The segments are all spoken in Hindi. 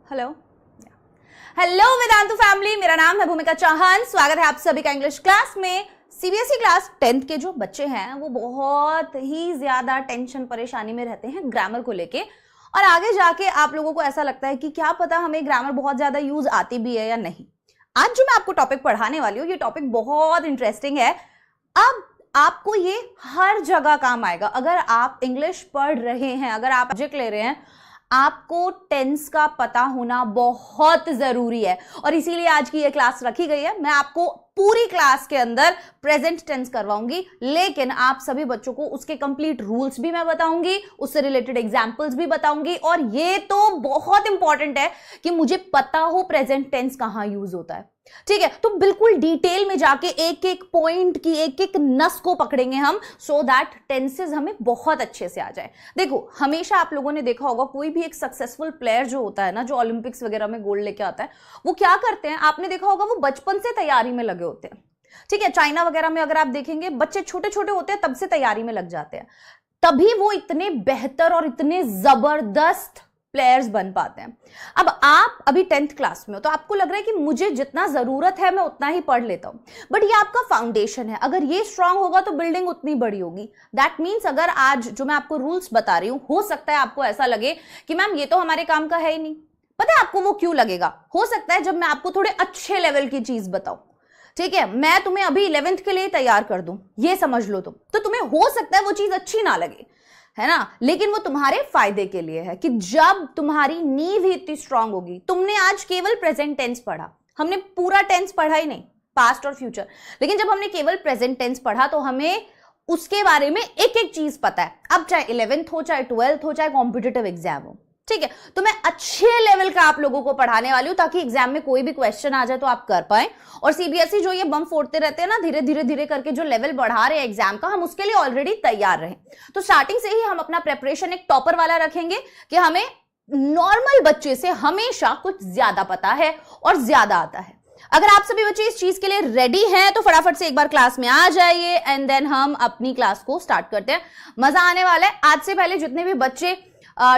हेलो हेलो वेदांतु फैमिली, मेरा नाम है भूमिका चौहान। स्वागत है आप सभी का इंग्लिश क्लास में। सीबीएसई क्लास 10th के जो बच्चे हैं वो बहुत ही ज्यादा टेंशन परेशानी में रहते हैं ग्रामर को लेके, और आगे जाके आप लोगों को ऐसा लगता है कि क्या पता हमें ग्रामर बहुत ज्यादा यूज आती भी है या नहीं। आज जो मैं आपको टॉपिक पढ़ाने वाली हूँ ये टॉपिक बहुत इंटरेस्टिंग है। अब आपको ये हर जगह काम आएगा। अगर आप इंग्लिश पढ़ रहे हैं, अगर आप सब्जेक्ट ले रहे हैं, आपको टेंस का पता होना बहुत जरूरी है, और इसीलिए आज की ये क्लास रखी गई है। मैं आपको पूरी क्लास के अंदर प्रेजेंट टेंस करवाऊंगी, लेकिन आप सभी बच्चों को उसके कंप्लीट रूल्स भी मैं बताऊंगी, उससे रिलेटेड एग्जांपल्स भी बताऊंगी, और ये तो बहुत इंपॉर्टेंट है कि मुझे पता हो प्रेजेंट टेंस कहां यूज होता है। ठीक है, तो बिल्कुल डिटेल में जाके एक एक पॉइंट की एक एक नस को पकड़ेंगे हम, सो दैट टेंसेस हमें बहुत अच्छे से आ जाए। देखो, हमेशा आप लोगों ने देखा होगा कोई भी एक सक्सेसफुल प्लेयर जो होता है ना, जो ओलंपिक्स वगैरह में गोल्ड लेके आता है, वो क्या करते हैं, आपने देखा होगा वो बचपन से तैयारी में लगे होते हैं। ठीक है, चाइना वगैरह में अगर आप देखेंगे बच्चे छोटे छोटे होते हैं तब से तैयारी में लग जाते हैं, तभी वो इतने बेहतर और इतने जबरदस्त प्लेयर्स बन पाते हैं। अब आप अभी 10th क्लास में हो तो आपको लग रहा है कि मुझे जितना जरूरत है मैं उतना ही पढ़ लेता हूं, बट ये आपका फाउंडेशन है। अगर ये स्ट्रांग होगा तो बिल्डिंग उतनी बड़ी होगी। दैट मीन्स अगर आज जो मैं आपको रूल्स बता रही हूं, हो सकता है आपको ऐसा लगे कि मैम ये तो हमारे काम का है ही नहीं। पता है आपको वो क्यों लगेगा? हो सकता है जब मैं आपको थोड़े अच्छे लेवल की चीज बताऊं, ठीक है, मैं तुम्हें अभी 11th के लिए तैयार कर दूं, ये समझ लो तुम, तो तुम्हें हो सकता है वो चीज अच्छी ना लगे, है ना, लेकिन वो तुम्हारे फायदे के लिए है कि जब तुम्हारी नींव ही इतनी स्ट्रांग होगी। तुमने आज केवल प्रेजेंट टेंस पढ़ा, हमने पूरा टेंस पढ़ा ही नहीं, पास्ट और फ्यूचर, लेकिन जब हमने केवल प्रेजेंट टेंस पढ़ा तो हमें उसके बारे में एक एक चीज पता है। अब चाहे 11th हो, चाहे 12th हो, चाहे कॉम्पिटिटिव एग्जाम हो, ठीक है, तो मैं अच्छे लेवल का आप लोगों को पढ़ाने वाली हूं ताकि एग्जाम में कोई भी क्वेश्चन आ जाए तो आप कर पाए। और सीबीएसई जो ये बम फोड़ते रहते हैं ना, धीरे धीरे धीरे करके जो लेवल बढ़ा रहे हैं एग्जाम का, हम उसके लिए ऑलरेडी तैयार रहे। तो स्टार्टिंग से ही हम अपना प्रेपरेशन एक टॉपर वाला रखेंगे कि हमें नॉर्मल बच्चे से हमेशा कुछ ज्यादा पता है और ज्यादा आता है। अगर आप सभी बच्चे इस चीज के लिए रेडी हैं तो फटाफट से एक बार क्लास में आ जाइए, एंड देन हम अपनी क्लास को स्टार्ट करते हैं। मजा आने वाला है। आज से पहले जितने भी बच्चे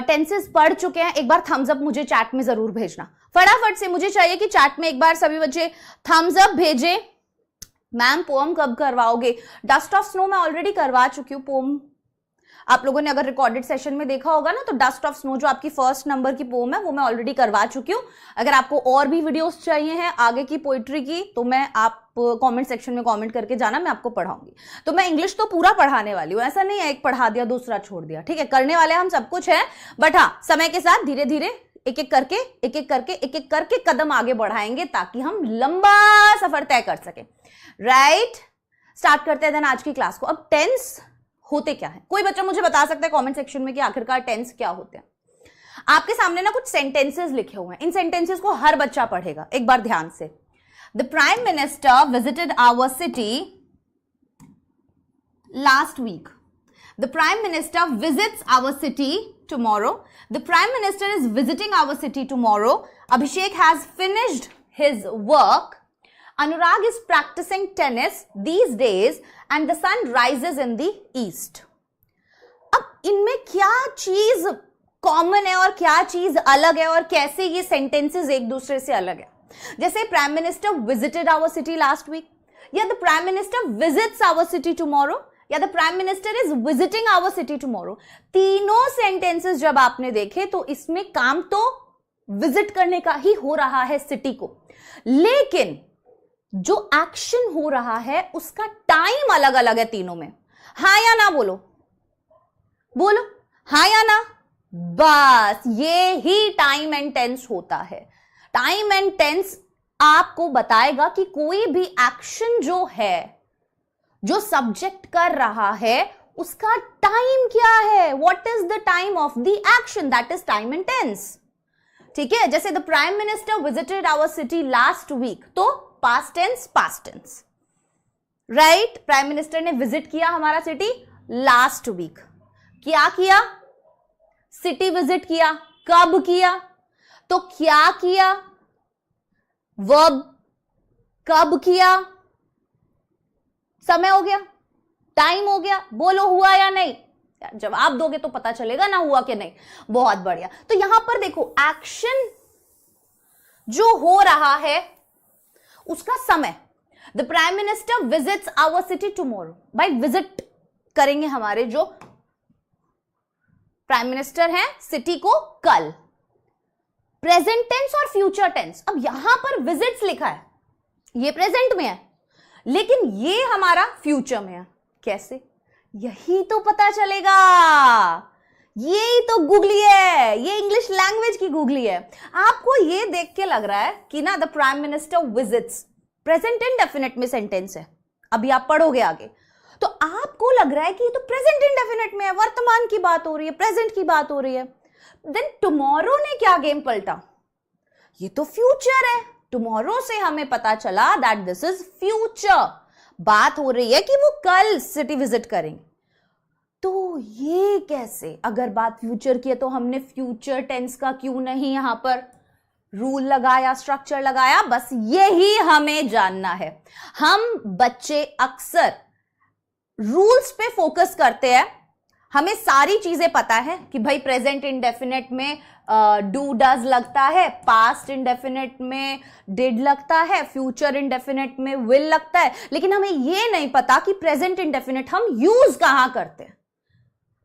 टेंसेस पढ़ चुके हैं, एक बार थम्स अप मुझे चैट में जरूर भेजना। फटाफट से मुझे चाहिए कि चैट में एक बार सभी बच्चे थम्स अप भेजें। मैम पोम कब करवाओगे? डस्ट ऑफ स्नो मैं ऑलरेडी करवा चुकी हूँ पोम। आप लोगों ने अगर रिकॉर्डेड सेशन में देखा होगा ना, तो डस्ट ऑफ स्नो जो आपकी फर्स्ट नंबर की पोम है वो मैं ऑलरेडी करवा चुकी हूँ। अगर आपको और भी वीडियोस चाहिए हैं आगे की पोइट्री की, तो मैं आप कमेंट सेक्शन में कमेंट करके जाना, मैं आपको पढ़ाऊंगी। तो मैं इंग्लिश तो पूरा पढ़ाने वाली हूँ, ऐसा नहीं है एक पढ़ा दिया दूसरा छोड़ दिया। ठीक है, करने वाले हम सब कुछ है, बट हाँ समय के साथ धीरे धीरे एक एक करके कदम आगे बढ़ाएंगे ताकि हम लंबा सफर तय कर सके। राइट, स्टार्ट करते हैं देन आज की क्लास को। अब टेंस होते क्या है? कोई बच्चा मुझे बता सकता है कमेंट सेक्शन में कि आखिरकार टेंस क्या होते हैं? आपके सामने ना कुछ सेंटेंसेस लिखे हुए हैं, इन सेंटेंसेस को हर बच्चा पढ़ेगा। एक बार ध्यान से। The prime minister visited our city last week. The prime minister visits our city tomorrow. The prime minister is visiting our city tomorrow. Abhishek has finished his work. Anurag is practicing tennis these days and the sun rises in the east. अब इनमें क्या चीज कॉमन है और क्या चीज अलग है, और कैसे ये सेंटेंसेस एक दूसरे से अलग है? जैसे prime minister visited our city last week, या the prime minister visits our city tomorrow, या the prime minister is visiting our city tomorrow. तीनों सेंटेंसेस जब आपने देखे तो इसमें काम तो विजिट करने का ही हो रहा है सिटी को, लेकिन जो एक्शन हो रहा है उसका टाइम अलग अलग है तीनों में। हाँ या ना बोलो, बोलो हाँ या ना। बस ये ही टाइम एंड टेंस होता है। टाइम एंड टेंस आपको बताएगा कि कोई भी एक्शन जो है, जो सब्जेक्ट कर रहा है, उसका टाइम क्या है। What is the time of the action? That is time and tense. ठीक है, जैसे the prime minister visited our city last week, तो past tense. Right, prime minister ने विजिट किया हमारा सिटी लास्ट वीक। क्या किया? सिटी विजिट किया। कब किया? तो क्या किया? वर्ब। कब किया? समय हो गया, टाइम हो गया। बोलो हुआ या नहीं? जवाब दोगे तो पता चलेगा ना हुआ कि नहीं। बहुत बढ़िया। तो यहां पर देखो, एक्शन जो हो रहा है उसका समय। The prime minister visits our city tomorrow. भाई विजिट करेंगे हमारे जो प्राइम मिनिस्टर हैं सिटी को कल। प्रेजेंट टेंस और फ्यूचर टेंस। अब यहां पर विजिट्स लिखा है, ये प्रेजेंट में है, लेकिन ये हमारा फ्यूचर में है। कैसे? यही तो पता चलेगा। यही तो गूगली है, ये इंग्लिश लैंग्वेज की गूगली है। आपको ये देख के लग रहा है कि ना the prime minister visits, present indefinite में सेंटेंस है, अभी आप पढ़ोगे आगे, तो आपको लग रहा है कि ये तो प्रेजेंट इंडेफिनिट में है, वर्तमान की बात हो रही है, प्रेजेंट की बात हो रही है। देन टुमारो ने क्या गेम पलटा? ये तो फ्यूचर है। टुमारो से हमें पता चला दैट दिस इज फ्यूचर। बात हो रही है कि वो कल सिटी विजिट करेंगे। तो ये कैसे? अगर बात फ्यूचर की है तो हमने फ्यूचर टेंस का क्यों नहीं यहां पर रूल लगाया, स्ट्रक्चर लगाया? बस यही हमें जानना है। हम बच्चे अक्सर रूल्स पे फोकस करते हैं। हमें सारी चीजें पता है कि भाई प्रेजेंट इंडेफिनिट में डू डज लगता है, पास्ट इंडेफिनिट में डिड लगता है, फ्यूचर इंडेफिनिट में विल लगता है, लेकिन हमें यह नहीं पता कि प्रेजेंट इंडेफिनिट हम यूज कहां करते हैं।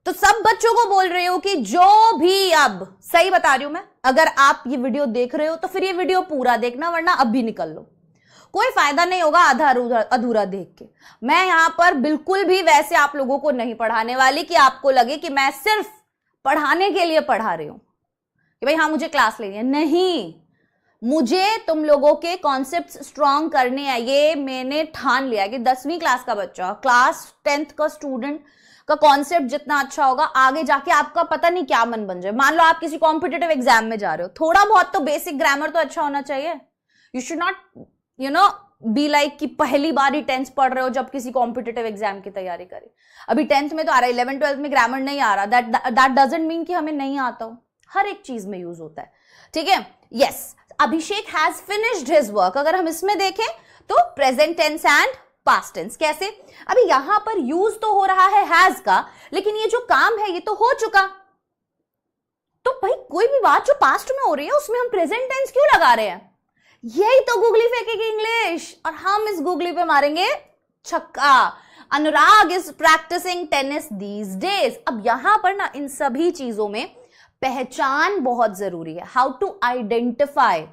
तो सब बच्चों को बोल रही हूं कि जो भी, अब सही बता रही हूं मैं, अगर आप ये वीडियो देख रहे हो तो फिर ये वीडियो पूरा देखना, वरना अब भी निकल लो। कोई फायदा नहीं होगा आधा अधूरा देख के। मैं यहां पर बिल्कुल भी वैसे आप लोगों को नहीं पढ़ाने वाली कि आपको लगे कि मैं सिर्फ पढ़ाने के लिए पढ़ा रही हूं कि भाई हाँ मुझे क्लास लेनी है। नहीं, मुझे तुम लोगों के कॉन्सेप्ट्स स्ट्रांग करने हैं। ये मैंने ठान लिया कि 10वीं क्लास का बच्चा, क्लास 10th का स्टूडेंट का कॉन्सेप्ट जितना अच्छा होगा, आगे जाके आपका पता नहीं क्या मन बन जाए। मान लो आप किसी कॉम्पिटिटिव एग्जाम में जा रहे हो, थोड़ा बहुत तो बेसिक ग्रामर तो अच्छा होना चाहिए। You should not be like कि पहली बार ही 10th पढ़ रहे हो जब किसी कॉम्पिटिटिव एग्जाम की तैयारी करें। अभी 10th में तो आ रहा है, 11th 12th में ग्रामर नहीं आ रहा, दैट डजंट मीन कि हमें नहीं आता हो। हर एक चीज में यूज होता है, ठीक है। Yes, Abhishek has finished his work. अगर हम इसमें देखें तो present tense and past tense. कैसे? अभी यहां पर यूज तो हो रहा है हैज का, लेकिन ये जो काम है ये तो हो चुका। तो भाई कोई भी बात जो पास्ट में हो रही है उसमें हम प्रेजेंट टेंस क्यों लगा रहे हैं? यही तो गूगली फेंकेगी इंग्लिश, और हम इस गूगली पे मारेंगे छक्का। Anurag is practising tennis these days. अब यहां पर ना इन सभी चीजों में पहचान बहुत जरूरी है। हाउ टू आइडेंटिफाई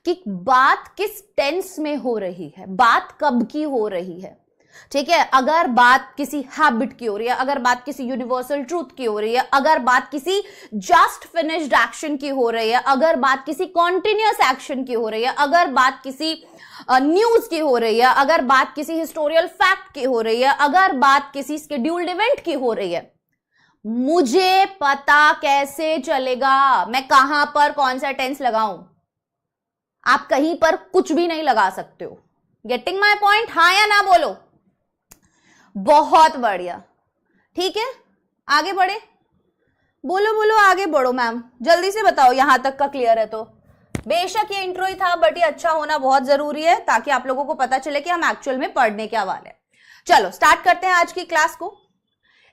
कि बात किस टेंस में हो रही है, बात कब की हो रही है, ठीक है। अगर बात किसी हैबिट की हो रही है, अगर बात किसी यूनिवर्सल ट्रूथ की हो रही है, अगर बात किसी जस्ट फिनिश्ड एक्शन की हो रही है, अगर बात किसी कॉन्टिन्यूअस एक्शन की हो रही है, अगर बात किसी न्यूज की हो रही है, अगर बात किसी हिस्टोरियल फैक्ट की हो रही है, अगर बात किसी स्केड्यूल्ड इवेंट की हो रही है, मुझे पता कैसे चलेगा मैं कहां पर कौन सा टेंस लगाऊं? आप कहीं पर कुछ भी नहीं लगा सकते हो। Getting my point? हाँ या ना बोलो। बहुत बढ़िया, ठीक है, आगे बढ़े। बोलो बोलो, आगे बढ़ो मैम, जल्दी से बताओ। यहां तक का क्लियर है तो बेशक ये इंट्रो ही था, बट ये अच्छा होना बहुत जरूरी है ताकि आप लोगों को पता चले कि हम एक्चुअल में पढ़ने क्या वाले हैं। चलो स्टार्ट करते हैं आज की क्लास को।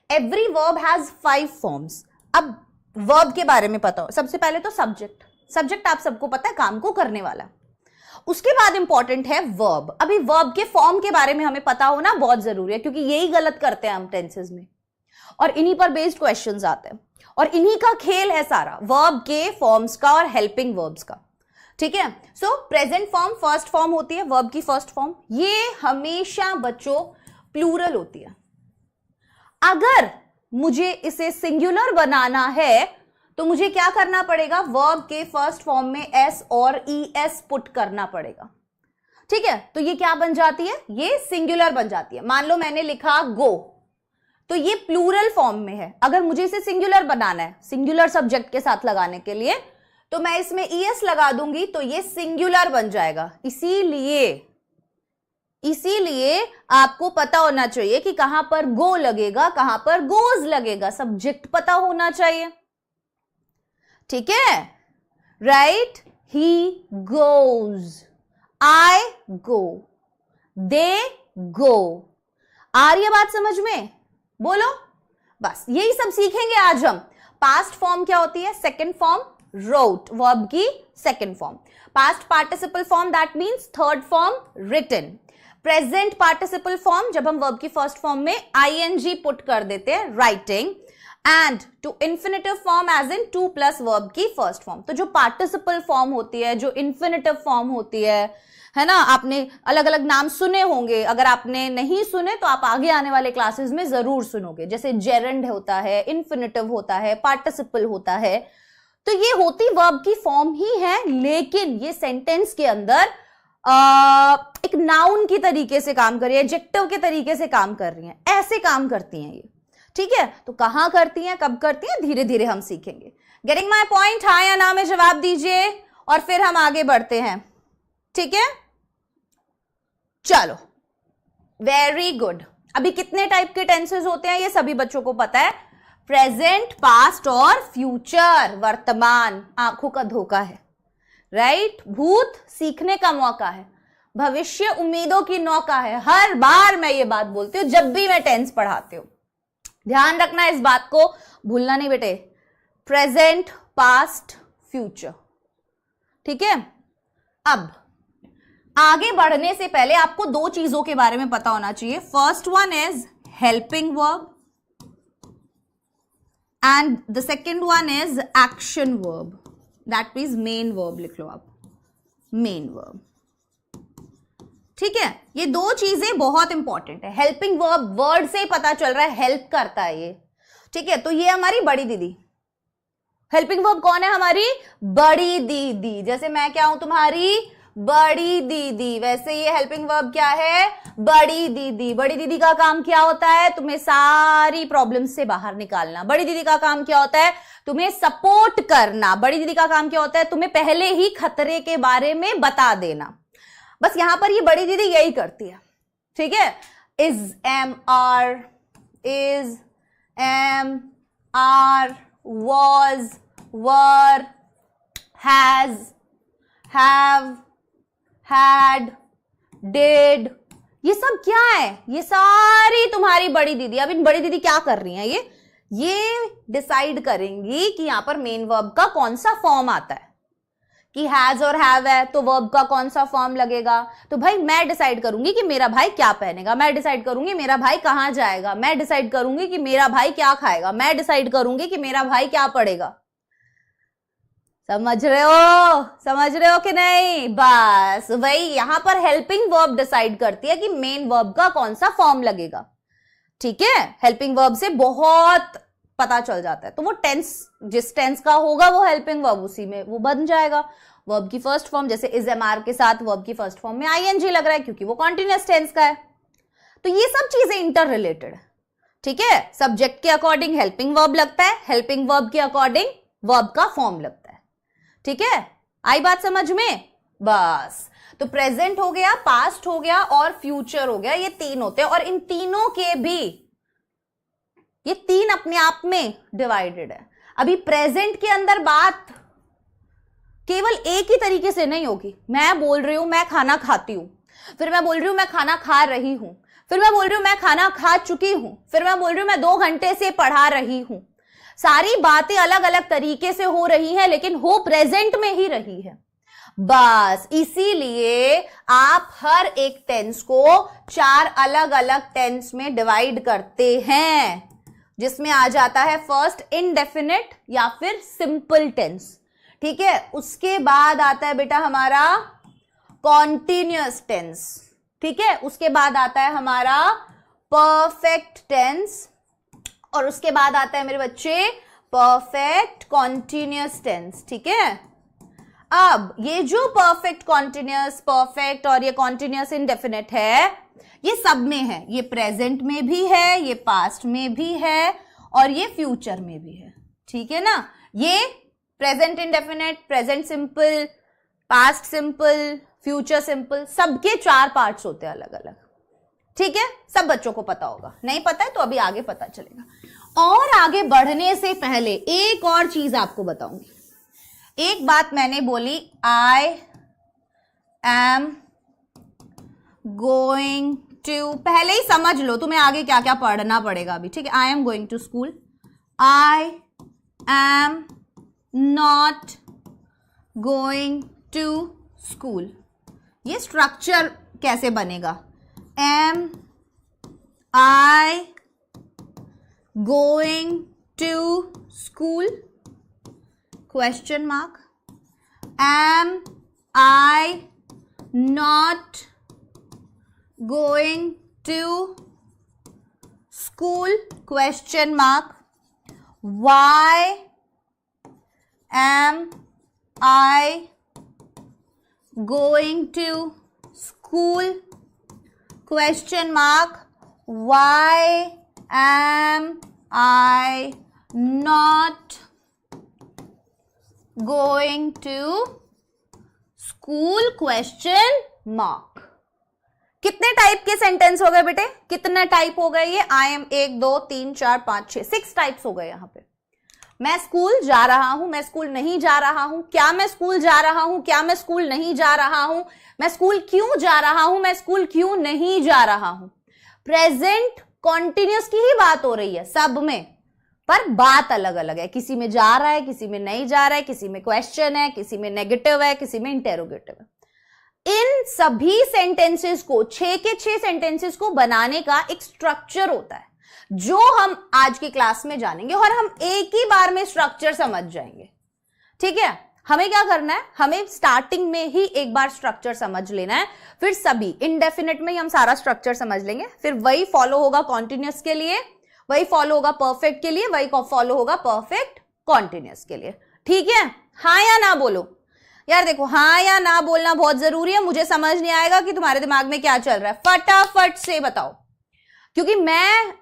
Every verb has 5 forms. अब वर्ब के बारे में पता हो। सबसे पहले तो सब्जेक्ट। सब्जेक्ट आप सबको पता है, काम को करने वाला। उसके बाद इंपॉर्टेंट है वर्ब। अभी वर्ब के फॉर्म के बारे में हमें पता होना बहुत जरूरी है, क्योंकि यही गलत करते हैं हम टेंसेस में, और इन्हीं पर बेस्ड क्वेश्चंस आते हैं, और इन्हीं का खेल है सारा, वर्ब के फॉर्म्स का और हेल्पिंग वर्ब्स का, ठीक है। सो प्रेजेंट फॉर्म फर्स्ट फॉर्म होती है, वर्ब की फर्स्ट फॉर्म। ये हमेशा बच्चों प्लूरल होती है। अगर मुझे इसे सिंगुलर बनाना है तो मुझे क्या करना पड़ेगा? वर्ब के फर्स्ट फॉर्म में एस और ईएस पुट करना पड़ेगा, ठीक है। तो ये क्या बन जाती है? ये सिंगुलर बन जाती है। मान लो मैंने लिखा गो, तो ये प्लूरल फॉर्म में है। अगर मुझे इसे सिंगुलर बनाना है, सिंगुलर सब्जेक्ट के साथ लगाने के लिए, तो मैं इसमें ईएस लगा दूंगी तो ये सिंगुलर बन जाएगा। इसीलिए आपको पता होना चाहिए कि कहां पर गो लगेगा, कहां पर गोज लगेगा। सब्जेक्ट पता होना चाहिए, ठीक है। राइट, ही गोज, आई गो, दे गो। आ रही है बात समझ में? बोलो। बस यही सब सीखेंगे आज हम। पास्ट फॉर्म क्या होती है, सेकंड फॉर्म, wrote, वर्ब की second form. Past participle form, that means third form, written. Present participle form, जब हम वर्ब की फर्स्ट फॉर्म में ing पुट कर देते हैं, writing. And to infinitive form as in to plus verb की फर्स्ट फॉर्म. तो जो पार्टिसिपल फॉर्म होती है, जो इन्फिनेटिव फॉर्म होती है ना, आपने अलग अलग नाम सुने होंगे. अगर आपने नहीं सुने तो आप आगे आने वाले क्लासेस में जरूर सुनोगे. जैसे जेरेंड होता है, इन्फिनेटिव होता है, पार्टिसिपल होता है. तो ये होती वर्ब की फॉर्म ही है, लेकिन ये सेंटेंस के अंदर एक नाउन की तरीके से काम कर रही है, एडजेक्टिव के तरीके से काम कर रही हैं. ऐसे काम करती हैं ये. ठीक है, तो कहां करती हैं, कब करती हैं, धीरे धीरे हम सीखेंगे. Getting my point? हाँ या ना में जवाब दीजिए और फिर हम आगे बढ़ते हैं. ठीक है, चलो, वेरी गुड. अभी कितने टाइप के टेंसेस होते हैं ये सभी बच्चों को पता है. प्रेजेंट, पास्ट और फ्यूचर. वर्तमान आंखों का धोखा है, राइट. भूत सीखने का मौका है. भविष्य उम्मीदों की नौका है. हर बार मैं ये बात बोलती हूँ जब भी मैं टेंस पढ़ाती हूँ. ध्यान रखना, इस बात को भूलना नहीं बेटे. Present, past, future. ठीक है, अब आगे बढ़ने से पहले आपको दो चीजों के बारे में पता होना चाहिए. First one is helping verb and the second one is action verb. That means main verb. लिख लो आप, मेन वर्ब. ठीक है, ये दो चीजें बहुत इंपॉर्टेंट है. हेल्पिंग वर्ब, वर्ड से ही पता चल रहा है हेल्प करता है ये. ठीक है, तो ये हमारी बड़ी दीदी. हेल्पिंग वर्ब कौन है? हमारी बड़ी दीदी. जैसे मैं क्या हूं? तुम्हारी बड़ी दीदी. वैसे ये हेल्पिंग वर्ब क्या है? बड़ी दीदी. बड़ी दीदी का काम क्या होता है? तुम्हें सारी प्रॉब्लम से बाहर निकालना. बड़ी दीदी का काम क्या होता है? तुम्हें सपोर्ट करना. बड़ी दीदी का काम क्या होता है? तुम्हें पहले ही खतरे के बारे में बता देना. बस यहां पर ये बड़ी दीदी यही करती है. ठीक है, is, am, are, is, am, are, was, were, has, have, had, did, ये सब क्या है? ये सारी तुम्हारी बड़ी दीदी. अब इन बड़ी दीदी क्या कर रही हैं? ये डिसाइड करेंगी कि यहां पर मेन वर्ब का कौन सा फॉर्म आता है. कि हैज और हैव है तो वर्ब का कौन सा फॉर्म लगेगा. तो भाई मैं डिसाइड करूंगी कि मेरा भाई क्या पहनेगा. मैं डिसाइड करूंगी मेरा भाई कहां जाएगा. मैं डिसाइड करूंगी कि मेरा भाई क्या खाएगा. मैं डिसाइड करूंगी कि मेरा भाई क्या पढ़ेगा. समझ रहे हो? समझ रहे हो कि नहीं? बस वही यहां पर हेल्पिंग वर्ब डिसाइड करती है कि मेन वर्ब का कौन सा फॉर्म लगेगा. ठीक है, हेल्पिंग वर्ब से बहुत पता चल जाता है. तो वो टेंस, जिस टेंस का होगा वो हेल्पिंग वर्ब, उसी में वो बन जाएगा. वर्ब की फर्स्ट फॉर्म, जैसे इज, एम, आर के साथ वर्ब की फर्स्ट फॉर्म में आईएनजी लग रहा है क्योंकि वो कॉन्टिन्यूअस टेंस का है. तो ये सब चीजें इंटर रिलेटेड है. ठीक है, सब्जेक्ट के अकॉर्डिंग हेल्पिंग वर्ब लगता है, हेल्पिंग वर्ब के अकॉर्डिंग वर्ब का फॉर्म लगता है. ठीक है, आई बात समझ में? बस. तो प्रेजेंट हो गया, पास्ट हो गया और फ्यूचर हो गया. ये तीन होते हैं और इन तीनों के भी, ये तीन अपने आप में डिवाइडेड है. अभी प्रेजेंट के अंदर बात केवल एक ही तरीके से नहीं होगी. मैं बोल रही हूं मैं खाना खाती हूं, फिर मैं बोल रही हूं मैं खाना खा रही हूं, फिर मैं बोल रही हूं मैं खाना खा चुकी हूं, फिर मैं बोल रही हूं मैं 2 घंटे से पढ़ा रही हूं. सारी बातें अलग अलग तरीके से हो रही हैं, लेकिन हो प्रेजेंट में ही रही है. बस इसीलिए आप हर एक टेंस को 4 अलग अलग टेंस में डिवाइड करते हैं, जिसमें आ जाता है फर्स्ट इनडेफिनिट या फिर सिंपल टेंस. ठीक है, उसके बाद आता है बेटा हमारा कॉन्टिन्यूअस टेंस. ठीक है, उसके बाद आता है हमारा परफेक्ट टेंस और उसके बाद आता है मेरे बच्चे परफेक्ट कॉन्टिन्यूअस टेंस. ठीक है, अब ये जो परफेक्ट, कॉन्टिन्यूअस, परफेक्ट और ये कॉन्टिन्यूअस इनडेफिनिट है, ये सब में है. ये प्रेजेंट में भी है, ये पास्ट में भी है और ये फ्यूचर में भी है. ठीक है ना, ये present indefinite, present simple, past simple, future simple, सबके 4 पार्ट्स होते हैं अलग अलग. ठीक है, सब बच्चों को पता होगा. नहीं पता है तो अभी आगे पता चलेगा. और आगे बढ़ने से पहले एक और चीज आपको बताऊंगी. एक बात मैंने बोली, आई एम गोइंग टू, पहले ही समझ लो तुम्हें आगे क्या क्या पढ़ना पड़ेगा अभी. ठीक है, I am going to school, I am not going to school. ये स्ट्रक्चर कैसे बनेगा? Am I going to school question mark, am I not going to school question mark, why am I going to school question mark, why am I not going to school question mark। कितने टाइप के सेंटेंस हो गए बेटे? कितने टाइप हो गए ये? आई एम 1 2 3 4 5 6 6 टाइप्स हो गए यहां पे। मैं स्कूल जा रहा हूं, मैं स्कूल नहीं जा रहा हूं, क्या मैं स्कूल जा रहा हूं, क्या मैं स्कूल नहीं जा रहा हूं, मैं स्कूल क्यों जा रहा हूं, मैं स्कूल क्यों नहीं जा रहा हूं। प्रेजेंट कॉन्टिन्यूस की ही बात हो रही है सब में, पर बात अलग अलग है। किसी में जा रहा है, किसी में नहीं जा रहा है, किसी में क्वेश्चन है, किसी में नेगेटिव है, किसी में इंटेरोगेटिव है। इन सभी सेंटेंसेस को 6 के 6 सेंटेंसेस को बनाने का एक स्ट्रक्चर होता है जो हम आज की क्लास में जानेंगे, और हम एक ही बार में स्ट्रक्चर समझ जाएंगे। ठीक है, हमें क्या करना है? हमें स्टार्टिंग में ही एक बार स्ट्रक्चर समझ लेना है, फिर सभी इनडेफिनेट में ही हम सारा स्ट्रक्चर समझ लेंगे, फिर वही फॉलो होगा कॉन्टिन्यूअस के लिए, वही फॉलो होगा परफेक्ट के लिए, वही फॉलो होगा परफेक्ट कॉन्टिन्यूअस के लिए। ठीक है, हाँ या ना बोलो यार। देखो, हाँ या ना बोलना बहुत जरूरी है। मुझे समझ नहीं आएगा कि तुम्हारे दिमाग में क्या चल रहा है, फटाफट से बताओ, क्योंकि मैं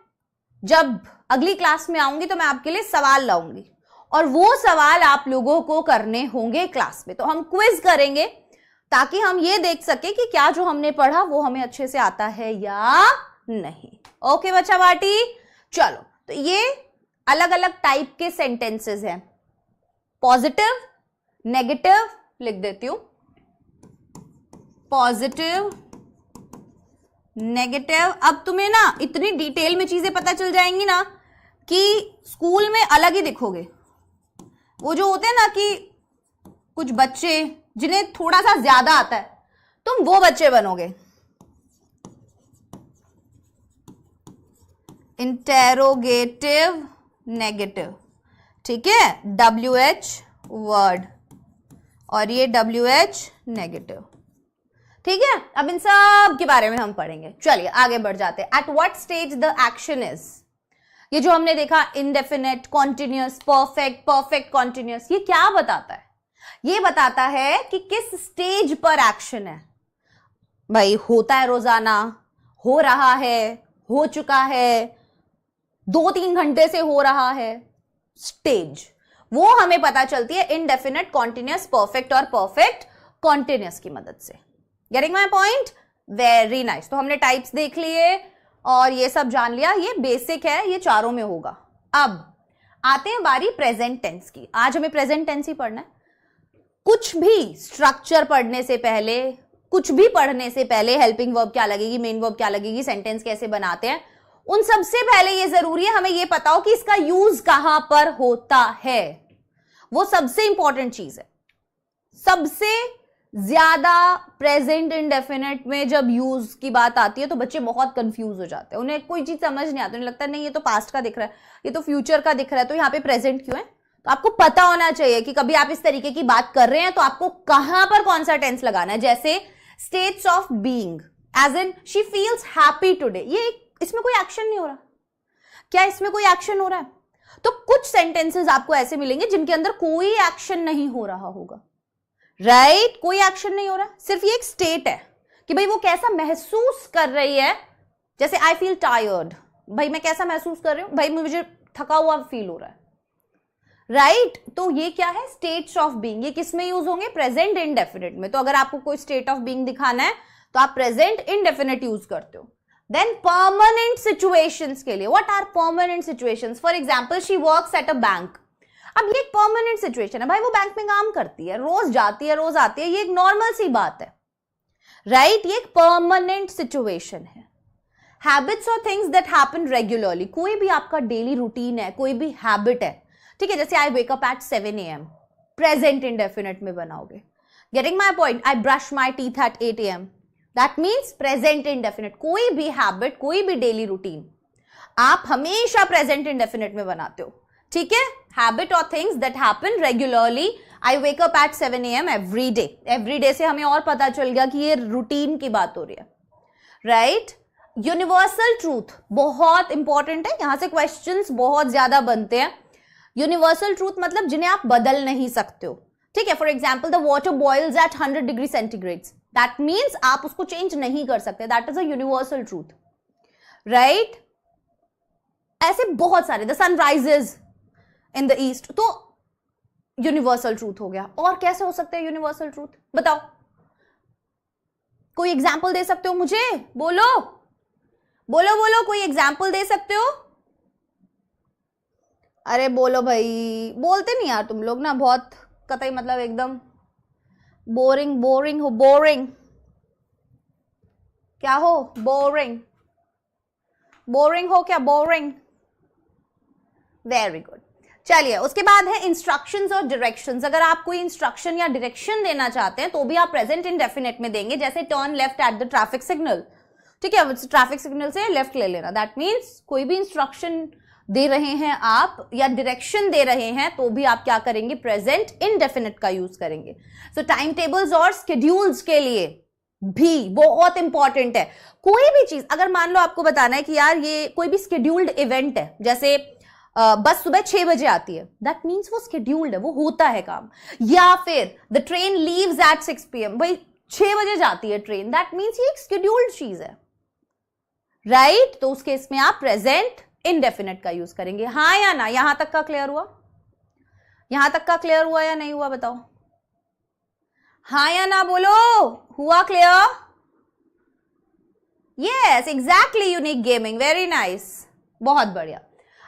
जब अगली क्लास में आऊंगी तो मैं आपके लिए सवाल लाऊंगी, और वो सवाल आप लोगों को करने होंगे क्लास में। तो हम क्विज करेंगे ताकि हम ये देख सके कि क्या जो हमने पढ़ा वो हमें अच्छे से आता है या नहीं। ओके बच्चा बाटी, चलो। तो ये अलग अलग टाइप के सेंटेंसेस हैं। पॉजिटिव, नेगेटिव लिख देती हूं, पॉजिटिव, नेगेटिव। अब तुम्हें ना इतनी डिटेल में चीजें पता चल जाएंगी ना कि स्कूल में अलग ही दिखोगे। वो जो होते हैं ना कि कुछ बच्चे जिन्हें थोड़ा सा ज्यादा आता है, तुम वो बच्चे बनोगे। इंटेरोगेटिव, नेगेटिव, ठीक है, WH वर्ड, और ये WH नेगेटिव। ठीक है, अब इन सब के बारे में हम पढ़ेंगे। चलिए आगे बढ़ जाते हैं। At what stage the action is, ये जो हमने देखा indefinite, continuous, perfect, perfect continuous, ये क्या बताता है? ये बताता है कि किस स्टेज पर एक्शन है। भाई होता है रोजाना, हो रहा है, हो चुका है, 2-3 घंटे से हो रहा है, स्टेज वो हमें पता चलती है इंडेफिनेट, कॉन्टिन्यूअस, परफेक्ट और परफेक्ट कॉन्टिन्यूअस की मदद से। Getting my point? Very nice. तो हमने टाइप्स देख लिए और ये सब जान लिया, ये बेसिक है, ये चारों में होगा। अब आते हैं बारी प्रेजेंट टेंस की। आज हमें प्रेजेंट टेंस ही पढ़ना है। कुछ भी स्ट्रक्चर पढ़ने से पहले, कुछ भी पढ़ने से पहले, हेल्पिंग वर्ब क्या लगेगी, मेन वर्ब क्या लगेगी, सेंटेंस कैसे बनाते हैं, उन सबसे पहले ये जरूरी है हमें ये पता हो कि इसका यूज कहां पर होता है। वो सबसे इंपॉर्टेंट चीज है। सबसे ज्यादा प्रेजेंट इंडेफिनेट में जब यूज की बात आती है तो बच्चे बहुत कंफ्यूज हो जाते हैं, उन्हें कोई चीज समझ नहीं आती, उन्हें लगता है नहीं ये तो पास्ट का दिख रहा है, ये तो फ्यूचर का दिख रहा है, तो यहाँ पे प्रेजेंट क्यों है। तो आपको पता होना चाहिए कि कभी आप इस तरीके की बात कर रहे हैं तो आपको कहां पर कौन सा टेंस लगाना है। जैसे states of being, as in she feels happy today, ये इसमें कोई एक्शन नहीं हो रहा। क्या इसमें कोई एक्शन हो रहा है? तो कुछ सेंटेंसेस आपको ऐसे मिलेंगे जिनके अंदर कोई एक्शन नहीं हो रहा होगा, राइट? कोई एक्शन नहीं हो रहा, सिर्फ ये एक स्टेट है कि भाई वो कैसा महसूस कर रही है। जैसे आई फील टायर्ड, भाई मैं कैसा महसूस कर रही हूं, भाई मुझे थका हुआ फील हो रहा है, राइट? तो ये क्या है? States of being. ये किस में यूज होंगे? प्रेजेंट इंडेफिनिट में। तो अगर आपको कोई स्टेट ऑफ बीइंग दिखाना है तो आप प्रेजेंट इंडेफिनिट यूज करते हो। देन परमानेंट सिचुएशंस के लिए, what are permanent situations? For example she works at a bank. अब ये एक परमानेंट सिचुएशन है, भाई वो बैंक में काम करती है, रोज जाती है, रोज आती है, ये एक नॉर्मल सी बात है, राइट? ये एक परमानेंट सिचुएशन है। हैबिट्स और थिंग्स दैट हैपन रेगुलरली, कोई भी आपका डेली रूटीन है, कोई भी हैबिट है, ठीक है? जैसे I wake up at 7 AM, present indefinite में बनाओगे। Getting my point? I brush my teeth at 8 AM, that means present indefinite. कोई भी हैबिट, कोई भी डेली रूटीन आप हमेशा प्रेजेंट इंडेफिनिट में बनाते हो, ठीक है? हैबिट और things that happen regularly. I wake up at 7 AM every day. Every day से हमें और पता चल गया कि ये रूटीन की बात हो रही है, राइट? यूनिवर्सल ट्रूथ बहुत इंपॉर्टेंट है, यहां से क्वेश्चंस बहुत ज्यादा बनते हैं। यूनिवर्सल ट्रूथ मतलब जिन्हें आप बदल नहीं सकते हो, ठीक है? For example, the water boils at 100 degree centigrade, that means आप उसको चेंज नहीं कर सकते, that is a universal truth, right? ऐसे बहुत सारे, the sun rises in the east, तो यूनिवर्सल ट्रूथ हो गया। और कैसे हो सकते हैं यूनिवर्सल ट्रूथ, बताओ? कोई एग्जाम्पल दे सकते हो मुझे? बोलो बोलो बोलो, कोई एग्जाम्पल दे सकते हो? अरे बोलो भाई, बोलते नहीं यार तुम लोग ना, बहुत कतई मतलब एकदम बोरिंग बोरिंग हो। बोरिंग क्या हो? बोरिंग बोरिंग हो क्या? Boring, very good. चलिए, उसके बाद है इंस्ट्रक्शंस और डायरेक्शंस। अगर आप कोई इंस्ट्रक्शन या डायरेक्शन देना चाहते हैं तो भी आप प्रेजेंट इंडेफिनिट में देंगे, जैसे turn left at the traffic signal, ठीक है? ट्रैफिक सिग्नल से लेफ्ट ले लेना, दैट मीन्स कोई भी इंस्ट्रक्शन दे रहे हैं आप या डायरेक्शन दे रहे हैं तो भी आप क्या करेंगे? प्रेजेंट इंडेफिनिट का यूज करेंगे। सो टाइम टेबल्स और स्केड्यूल्स के लिए भी बहुत इंपॉर्टेंट है। कोई भी चीज, अगर मान लो आपको बताना है कि यार ये कोई भी स्केड्यूल्ड इवेंट है, जैसे बस सुबह 6 बजे आती है, दैट मीन्स वो स्केड्यूल्ड है, वो होता है काम। या फिर the train leaves eight 6 PM, भाई 6 बजे जाती है ट्रेन, दैट मीन्स ये एक स्केड्यूल्ड चीज है, राइट? तो उस केस में आप प्रेजेंट इंडेफिनिट का यूज करेंगे। हाँ या ना? यहां तक का क्लियर हुआ? यहां तक का क्लियर हुआ या नहीं हुआ, बताओ? हाँ या ना बोलो, हुआ clear? Yes, exactly, unique gaming, very nice, बहुत बढ़िया।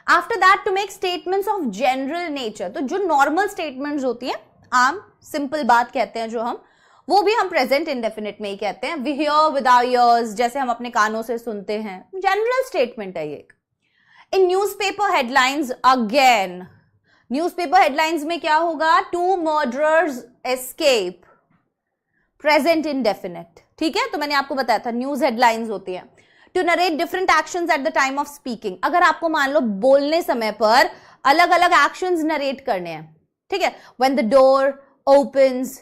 After that, to make statements of general nature, तो जो नॉर्मल स्टेटमेंट्स होती हैं, आम सिंपल बात कहते हैं जो हम, वो भी हम प्रेजेंट इंडेफिनिट में ही कहते हैं। We hear with our ears, जैसे हम अपने कानों से सुनते हैं, जनरल स्टेटमेंट है ये। इन newspaper headlines, again newspaper headlines में क्या होगा? 2 मर्डरर्स एस्केप, प्रेजेंट इंडेफिनिट, ठीक है? तो मैंने आपको बताया था न्यूज हेडलाइंस होती हैं। To narrate different actions at the time of speaking, अगर आपको मान लो बोलने समय पर अलग अलग एक्शंस नरेट करने हैं, ठीक है? When the door opens,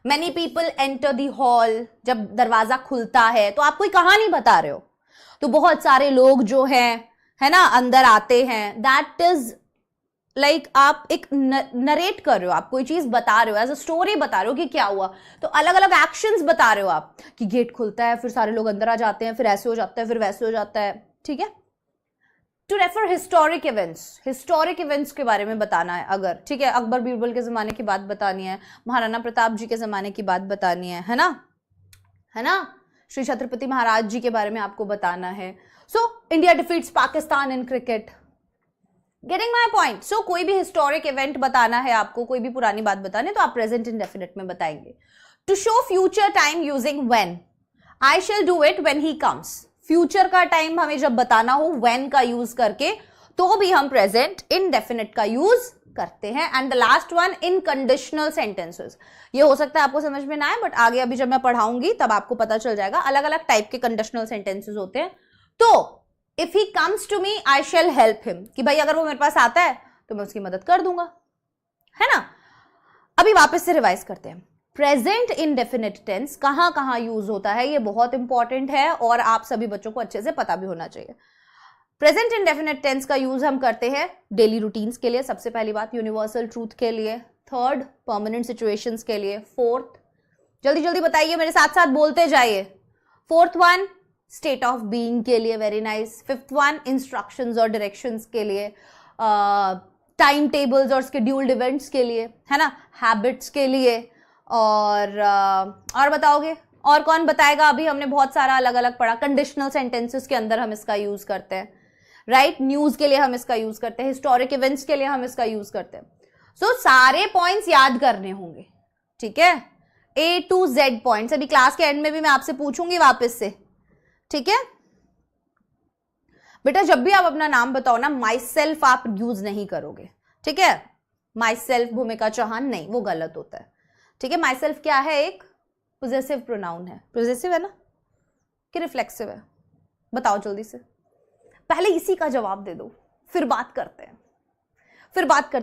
many people enter the hall, जब दरवाजा खुलता है तो आप कोई कहानी बता रहे हो तो बहुत सारे लोग जो हैं, है ना, अंदर आते हैं, दैट इज लाइक आप एक नरेट कर रहे हो, आप कोई चीज बता रहे हो, एज अ स्टोरी बता रहे हो कि क्या हुआ, तो अलग अलग एक्शंस बता रहे हो आप कि गेट खुलता है, फिर सारे लोग अंदर आ जाते हैं, फिर ऐसे हो जाता है, फिर वैसे हो जाता है, ठीक है? To refer historic events, historic events के बारे में बताना है अगर, ठीक है? अकबर बीरबल के जमाने की बात बतानी है, महाराणा प्रताप जी के जमाने की बात बतानी है ना, है ना? श्री छत्रपति महाराज जी के बारे में आपको बताना है। So India defeats Pakistan in cricket, getting my point? So कोई भी हिस्टोरिक इवेंट बताना है आपको, कोई भी पुरानी बात बतानी है तो आप प्रेजेंट इंडेफिनिट में बताएंगे। To show future time using when, I shall do it when he comes, future का टाइम हमें जब बताना हो व्हेन का यूज करके तो भी हम प्रेजेंट इंडेफिनिट का यूज करते हैं। And the last one, in conditional sentences, ये हो सकता है आपको समझ में ना आए, बट आगे अभी जब मैं पढ़ाऊंगी तब आपको पता चल जाएगा। अलग अलग टाइप के कंडीशनल सेंटेंसेस होते हैं। तो if he comes to me I shall help him, कि भाई अगर वो मेरे पास आता है तो मैं उसकी मदद कर दूंगा, है ना? अभी वापस से रिवाइज करते हैं। प्रेजेंट इंडेफिनिट टेंस कहां कहां यूज होता है, ये बहुत इंपॉर्टेंट है और आप सभी बच्चों को अच्छे से पता भी होना चाहिए। प्रेजेंट इंडेफिनिट टेंस का यूज हम करते हैं डेली रूटीन्स के लिए, सबसे पहली बात यूनिवर्सल ट्रूथ के लिए, थर्ड परमानेंट सिचुएशंस के लिए, फोर्थ, जल्दी जल्दी बताइए, मेरे साथ साथ बोलते जाइए, fourth one state of being के लिए, very nice, fifth one instructions और डायरेक्शंस के लिए, टाइम टेबल्स और शेड्यूल्ड इवेंट्स के लिए, है ना, हैबिट्स के लिए, और बताओगे? और कौन बताएगा? अभी हमने बहुत सारा अलग अलग पढ़ा, कंडीशनल सेंटेंसेस के अंदर हम इसका यूज करते हैं, राइट? न्यूज के लिए हम इसका यूज करते हैं, हिस्टोरिक इवेंट्स के लिए हम इसका यूज करते हैं। सो सारे पॉइंट्स याद करने होंगे, ठीक है? A to Z पॉइंट्स अभी क्लास के एंड में भी मैं आपसे पूछूंगी वापस से, ठीक है बेटा? जब भी आप अपना नाम बताओ ना, माई सेल्फ आप यूज नहीं करोगे, ठीक है? माई सेल्फ भूमिका चौहान, नहीं, वो गलत होता है। ठीक है, माई सेल्फ क्या है, एक पोजेसिव प्रोनाउन है। पोजेसिव है ना कि रिफ्लेक्सिव है, बताओ जल्दी से, पहले इसी का जवाब दे दो, फिर बात करते हैं,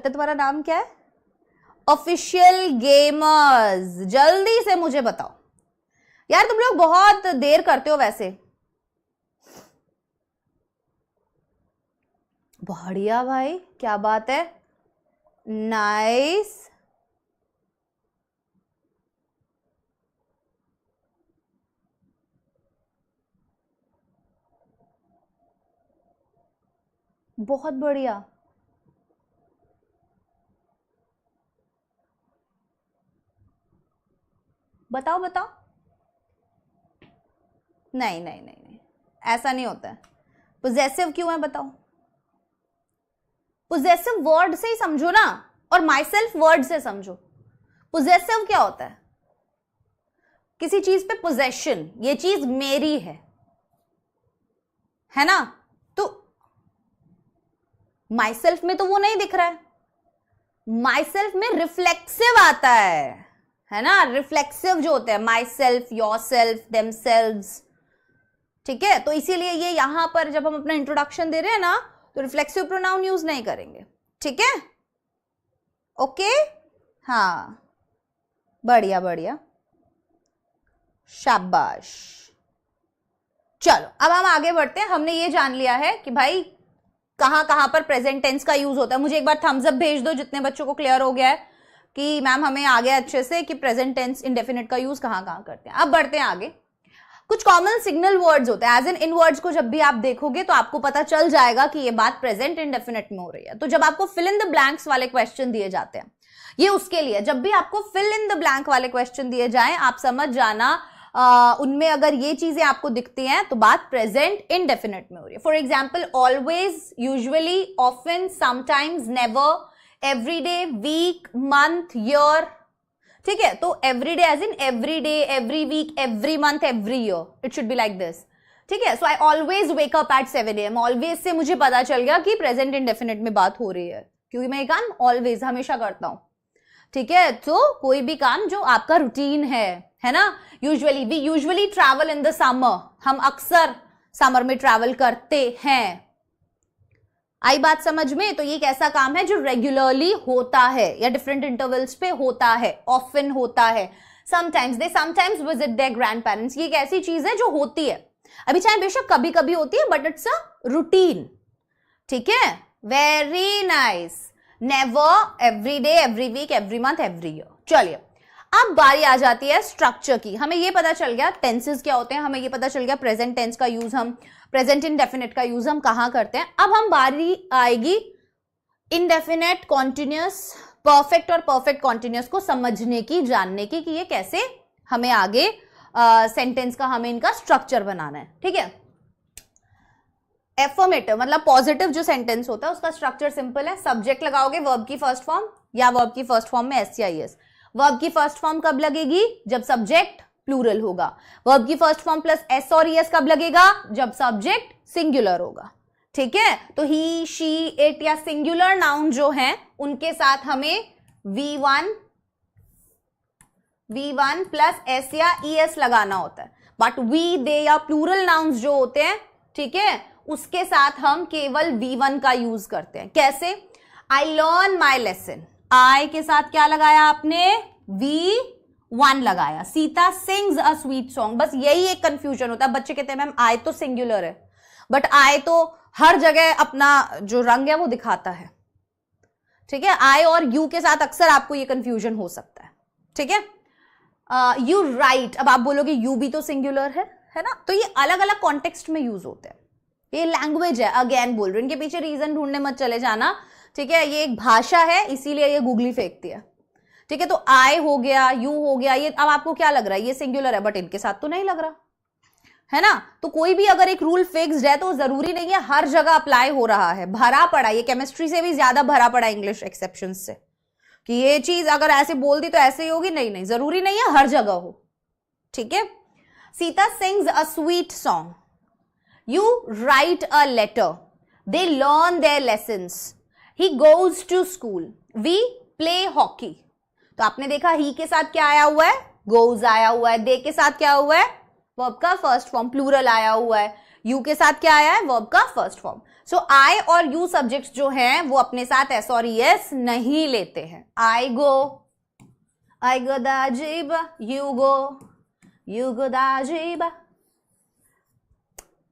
तुम्हारा नाम क्या है? ऑफिशियल गेमर्स, जल्दी से मुझे बताओ यार, तुम लोग बहुत देर करते हो वैसे। बढ़िया भाई, क्या बात है, नाइस। बहुत बढ़िया, बताओ बताओ। नहीं नहीं नहीं नहीं, ऐसा नहीं होता है। पोजेसिव क्यों है बताओ? पोजेसिव वर्ड से ही समझो ना, और माई सेल्फ वर्ड से समझो। पोजेसिव क्या होता है? किसी चीज पे पोजेशन, ये चीज मेरी है ना? तो माई सेल्फ में तो वो नहीं दिख रहा है, माई सेल्फ में रिफ्लेक्सिव आता है ना? रिफ्लेक्सिव जो होते हैं, my self, your self, them selves. ठीक है, तो इसीलिए ये यहां पर जब हम अपना इंट्रोडक्शन दे रहे हैं ना, तो रिफ्लेक्सिव प्रोनाउन यूज नहीं करेंगे। ठीक है, ओके, हाँ, बढ़िया बढ़िया, शाबाश। चलो अब हम आगे बढ़ते हैं। हमने ये जान लिया है कि भाई कहां कहां पर प्रेजेंट टेंस का यूज होता है। मुझे एक बार थम्स अप भेज दो जितने बच्चों को क्लियर हो गया है कि मैम हमें आ गया अच्छे से कि प्रेजेंट टेंस इंडेफिनिट का यूज कहां कहां करते हैं। अब बढ़ते हैं आगे। कुछ कॉमन सिग्नल वर्ड्स होते हैं, एज इन वर्ड्स को जब भी आप देखोगे तो आपको पता चल जाएगा कि ये बात प्रेजेंट इंडेफिनिट में हो रही है। तो जब आपको फिल इन द ब्लैंक्स वाले क्वेश्चन दिए जाते हैं, ये उसके लिए, जब भी आपको फिल इन द ब्लैंक वाले क्वेश्चन दिए जाएं, आप समझ जाना उनमें अगर ये चीजें आपको दिखती हैं तो बात प्रेजेंट इंडेफिनिट में हो रही है। For example, always, usually, often, sometimes, never, everyday, week, month, year. ठीक है, तो everyday as in every day, every week, every month, every year, it should be like this. ठीक है, so I always wake up at 7 AM। Always से मुझे पता चल गया कि प्रेजेंट इंडेफिनिट में बात हो रही है, क्योंकि मैं ये काम ऑलवेज, हमेशा करता हूं। ठीक है, तो कोई भी काम जो आपका रूटीन है ना? Usually, we usually travel in the summer, हम अक्सर समर में ट्रैवल करते हैं। आई बात समझ में? तो ये एक ऐसा काम है जो रेगुलरली होता है या डिफरेंट इंटरवल्स पे होता है, ऑफन होता है। Sometimes, they sometimes visit their grandparents, ये एक ऐसी चीज है जो होती है, अभी चाहे बेशक कभी कभी होती है, बट इट्स अ रूटीन। ठीक है, very nice. Never, every day, every week, every month, every year. चलिए अब बारी आ जाती है स्ट्रक्चर की। हमें ये पता चल गया टेंसेस क्या होते हैं, हमें ये पता चल गया प्रेजेंट टेंस का यूज, हम प्रेजेंट इंडेफिनिट का यूज हम कहां करते हैं। अब हम बारी आएगी इंडेफिनिट, कॉन्टिन्यूअस, परफेक्ट और परफेक्ट कॉन्टिन्यूअस को समझने की, जानने की कि ये कैसे हमें आगे सेंटेंस का, हमें इनका स्ट्रक्चर बनाना है। ठीक है, एफर्मेटिव मतलब पॉजिटिव जो सेंटेंस होता है उसका स्ट्रक्चर सिंपल है। सब्जेक्ट लगाओगे वर्ब की फर्स्ट फॉर्म या वर्ब की फर्स्ट फॉर्म में एस या एस। वर्ब की फर्स्ट फॉर्म कब लगेगी? जब सब्जेक्ट प्लूरल होगा। वर्ब की फर्स्ट फॉर्म प्लस एस और एस कब लगेगा? जब सब्जेक्ट सिंगुलर होगा। ठीक है, तो ही, शी, इट या सिंगुलर नाउन जो हैं उनके साथ हमें V1 प्लस एस या ES लगाना होता है। बट वी, दे या प्लूरल नाउन्स जो होते हैं, ठीक है, उसके साथ हम केवल V1 का यूज करते हैं। कैसे? आई लर्न माई लेसन, आई के साथ क्या लगाया आपने? V1 लगाया। Sita sings a sweet song, बस यही एक कंफ्यूजन होता है। बच्चे कहते हैं मैम आई तो सिंगुलर है, बट आई तो हर जगह अपना जो रंग है वो दिखाता है। ठीक है, आई और यू के साथ अक्सर आपको ये कंफ्यूजन हो सकता है। ठीक है, यू राइट, अब आप बोलोगे यू भी तो सिंगुलर है ना? तो ये अलग अलग कॉन्टेक्स्ट में यूज होते हैं। ये लैंग्वेज है, अगेन बोल रही हूं, इनके पीछे रीजन ढूंढने मत चले जाना। ठीक है, ये एक भाषा है, इसीलिए ये गूगली फेंकती है। ठीक है, तो आई हो गया, यू हो गया, ये अब आपको क्या लग रहा है? ये सिंगुलर है, बट इनके साथ तो नहीं लग रहा है ना? तो कोई भी अगर एक रूल फिक्स्ड है तो जरूरी नहीं है हर जगह अप्लाई हो रहा है। भरा पड़ा, ये केमिस्ट्री से भी ज्यादा भरा पड़ा इंग्लिश एक्सेप्शन से, कि ये चीज अगर ऐसे बोल दी तो ऐसे ही होगी। नहीं, जरूरी नहीं है हर जगह हो। ठीक है, Sita sings a sweet song, you write a letter, they learn their lessons, he goes to school, we play hockey. तो आपने देखा ही के साथ क्या आया हुआ है, गोज आया हुआ है, दे के साथ क्या हुआ है, वर्ब का फर्स्ट फॉर्म प्लूरल आया हुआ है, यू के साथ क्या आया है, वर्ब का फर्स्ट फॉर्म। सो आई और यू सब्जेक्ट्स जो हैं वो अपने साथ एस और ईएस नहीं लेते हैं। आई गो दा जीबा, यू गो दा जीबा।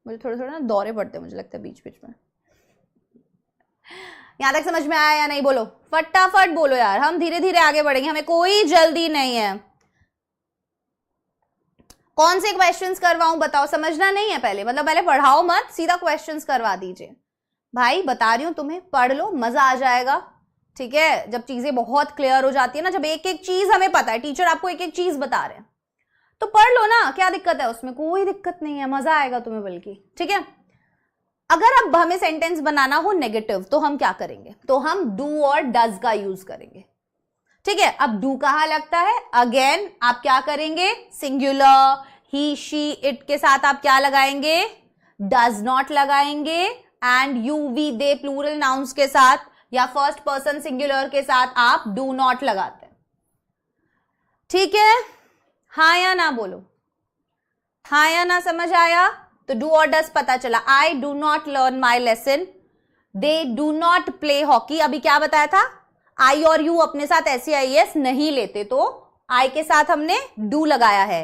मुझे थोड़े थोड़े ना दौरे पड़ते हैं, मुझे लगता है बीच बीच में। यहां तक समझ में आया या नहीं, बोलो फटाफट बोलो यार, हम धीरे धीरे आगे बढ़ेंगे, हमें कोई जल्दी नहीं है। कौन से क्वेश्चंस करवाऊं बताओ, समझना नहीं है पहले, मतलब पहले पढ़ाओ मत, सीधा क्वेश्चंस करवा दीजिए। भाई बता रही हूं तुम्हें, पढ़ लो, मजा आ जाएगा। ठीक है, जब चीजें बहुत क्लियर हो जाती है ना, जब एक एक चीज हमें पता है, टीचर आपको एक एक चीज बता रहे हैं, तो पढ़ लो ना, क्या दिक्कत है उसमें, कोई दिक्कत नहीं है, मजा आएगा तुम्हें बल्कि। ठीक है, अगर अब हमें सेंटेंस बनाना हो नेगेटिव तो हम क्या करेंगे, तो हम डू और डज का यूज करेंगे। ठीक है, अब डू कहां लगता है, अगेन आप क्या करेंगे, सिंगुलर ही शी इट के साथ आप क्या लगाएंगे, डज नॉट लगाएंगे, and you we they plural nouns के साथ या फर्स्ट पर्सन सिंगुलर के साथ आप डू नॉट लगाते हैं। ठीक है, हाँ या ना बोलो, हाँ या ना, समझ आया। तो डू और डज पता चला, आई do not learn my lesson, they do not play hockey. अभी क्या बताया था, आई और यू अपने साथ SEIS नहीं लेते, तो आई के साथ हमने डू लगाया है,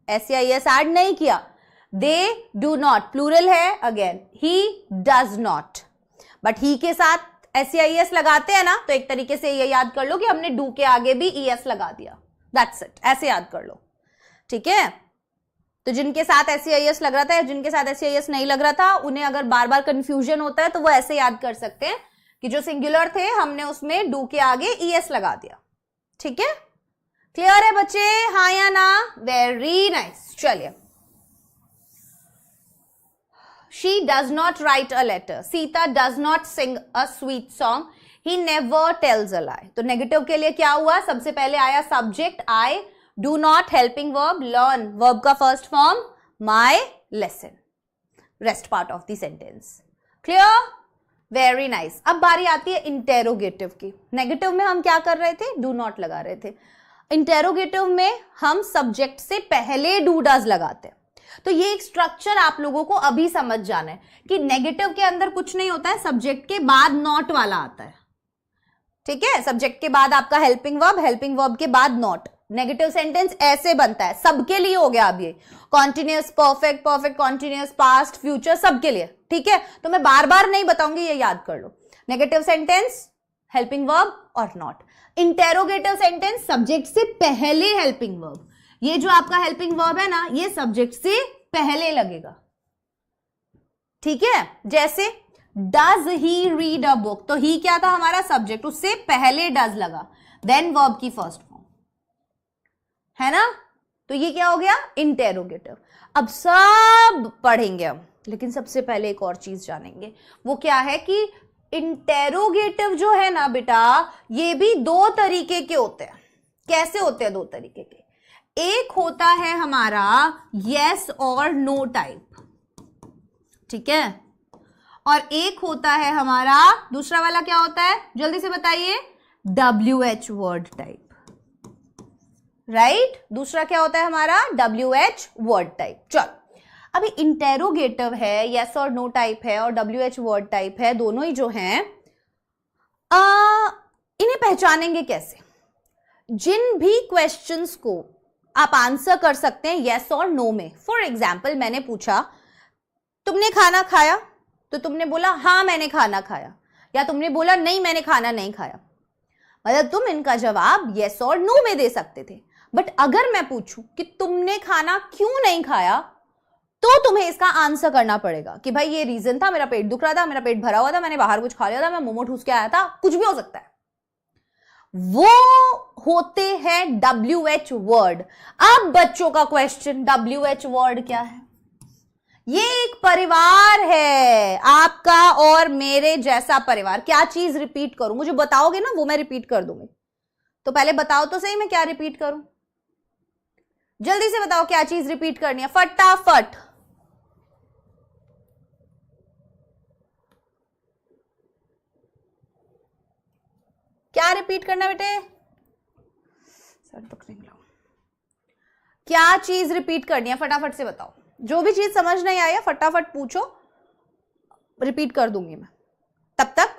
SEIS ऐड नहीं किया। दे डू नॉट प्लूरल है, again he does not, but he के साथ SEIS लगाते हैं ना, तो एक तरीके से ये याद कर लो कि हमने डू के आगे भी ES लगा दिया, दैट्स इट, ऐसे याद कर लो। ठीक है, तो जिनके साथ SEIS लग रहा था, जिनके साथ SEIS नहीं लग रहा था, उन्हें अगर बार बार कंफ्यूजन होता है तो वो ऐसे याद कर सकते हैं कि जो सिंगुलर थे हमने उसमें डू के आगे ES लगा दिया। ठीक है, क्लियर है बच्चे, हाँ या ना, वेरी नाइस। चलिए, she does not write a letter, Sita does not sing a sweet song, he never tells a lie। तो नेगेटिव के लिए क्या हुआ, सबसे पहले आया subject I, do not helping verb, learn verb का first form, my lesson, rest part of the sentence. Clear, very nice. अब बारी आती है इंटेरोगेटिव की। नेगेटिव में हम क्या कर रहे थे, डू नॉट लगा रहे थे, इंटेरोगेटिव में हम सब्जेक्ट से पहले डू डज लगाते हैं। तो ये एक स्ट्रक्चर आप लोगों को अभी समझ जाना है कि नेगेटिव के अंदर कुछ नहीं होता है, सब्जेक्ट के बाद नॉट वाला आता है। ठीक है, सब्जेक्ट के बाद आपका हेल्पिंग वर्ब के बाद नॉट। नेगेटिव सेंटेंस ऐसे बनता है, सबके लिए हो गया अब ये, continuous perfect, perfect continuous, past, future, सबके लिए। ठीक है, तो मैं बार बार नहीं बताऊंगी, ये याद कर लो। नेगेटिव सेंटेंस हेल्पिंग वर्ब और नॉट। इंटेरोगेटिव सेंटेंस सब्जेक्ट से पहले हेल्पिंग वर्ब, ये जो आपका हेल्पिंग वर्ब है ना, ये सब्जेक्ट से पहले लगेगा। ठीक है, जैसे does he read a book, तो ही क्या था हमारा सब्जेक्ट, उससे पहले डज लगा, देन वर्ब की फर्स्ट फॉर्म, है ना। तो ये क्या हो गया, इंटेरोगेटिव। अब सब पढ़ेंगे हम, लेकिन सबसे पहले एक और चीज जानेंगे, वो क्या है कि इंटेरोगेटिव जो है ना बेटा, ये भी दो तरीके के होते हैं। कैसे होते हैं दो तरीके के, एक होता है हमारा यस और नो टाइप, ठीक है, और एक होता है हमारा दूसरा वाला क्या होता है, जल्दी से बताइए, WH वर्ड टाइप, राइट। दूसरा क्या होता है हमारा, WH वर्ड टाइप। चलो, अभी इंटेरोगेटिव है, यस और नो टाइप है, और WH वर्ड टाइप है, दोनों ही जो हैं इन्हें पहचानेंगे कैसे। जिन भी क्वेश्चंस को आप आंसर कर सकते हैं यस और नो में, फॉर एग्जाम्पल मैंने पूछा तुमने खाना खाया, तो तुमने बोला हाँ मैंने खाना खाया, या तुमने बोला नहीं मैंने खाना नहीं खाया, मतलब तुम इनका जवाब यस और नो में दे सकते थे। बट अगर मैं पूछूं कि तुमने खाना क्यों नहीं खाया, तो तुम्हें इसका आंसर करना पड़ेगा कि भाई ये रीजन था, मेरा पेट दुख रहा था, मेरा पेट भरा हुआ था, मैंने बाहर कुछ खा लिया था, मैं मोमो ठूस के आया था, कुछ भी हो सकता है। वो होते हैं WH वर्ड। अब बच्चों का क्वेश्चन, WH वर्ड क्या है? ये एक परिवार है, आपका और मेरे जैसा परिवार। क्या चीज रिपीट करूं, मुझे बताओगे ना, वो मैं रिपीट कर दूंगी। तो पहले बताओ तो सही, मैं क्या रिपीट करूं, जल्दी से बताओ क्या चीज रिपीट करनी है, फटाफट। क्या रिपीट करना बेटे? सर पकड़ लो, क्या चीज रिपीट करनी है फटाफट से बताओ। जो भी चीज समझ नहीं आई है फटाफट पूछो, रिपीट कर दूंगी मैं। तब तक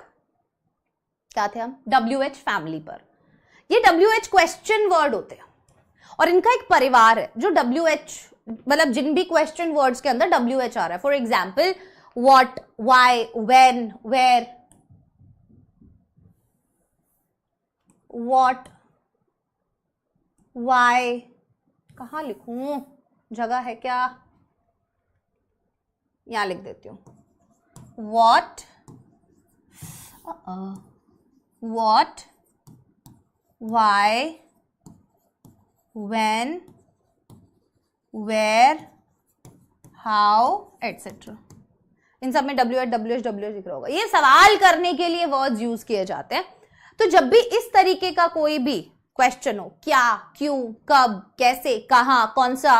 क्या थे हम? WH फैमिली पर। ये WH क्वेश्चन वर्ड होते हैं और इनका एक परिवार है जो WH, मतलब जिन भी क्वेश्चन वर्ड्स के अंदर WH आ रहा है। For example what, why, when, where, what, why, कहां लिखूं, जगह है क्या? यहां लिख देती हूं। What, what, why, when, where, how, etcetera. इन सब में WH लिख रहा होगा। ये सवाल करने के लिए वर्ड्स यूज किए जाते हैं। तो जब भी इस तरीके का कोई भी क्वेश्चन हो, क्या, क्यों, कब, कैसे, कहां, कौन सा,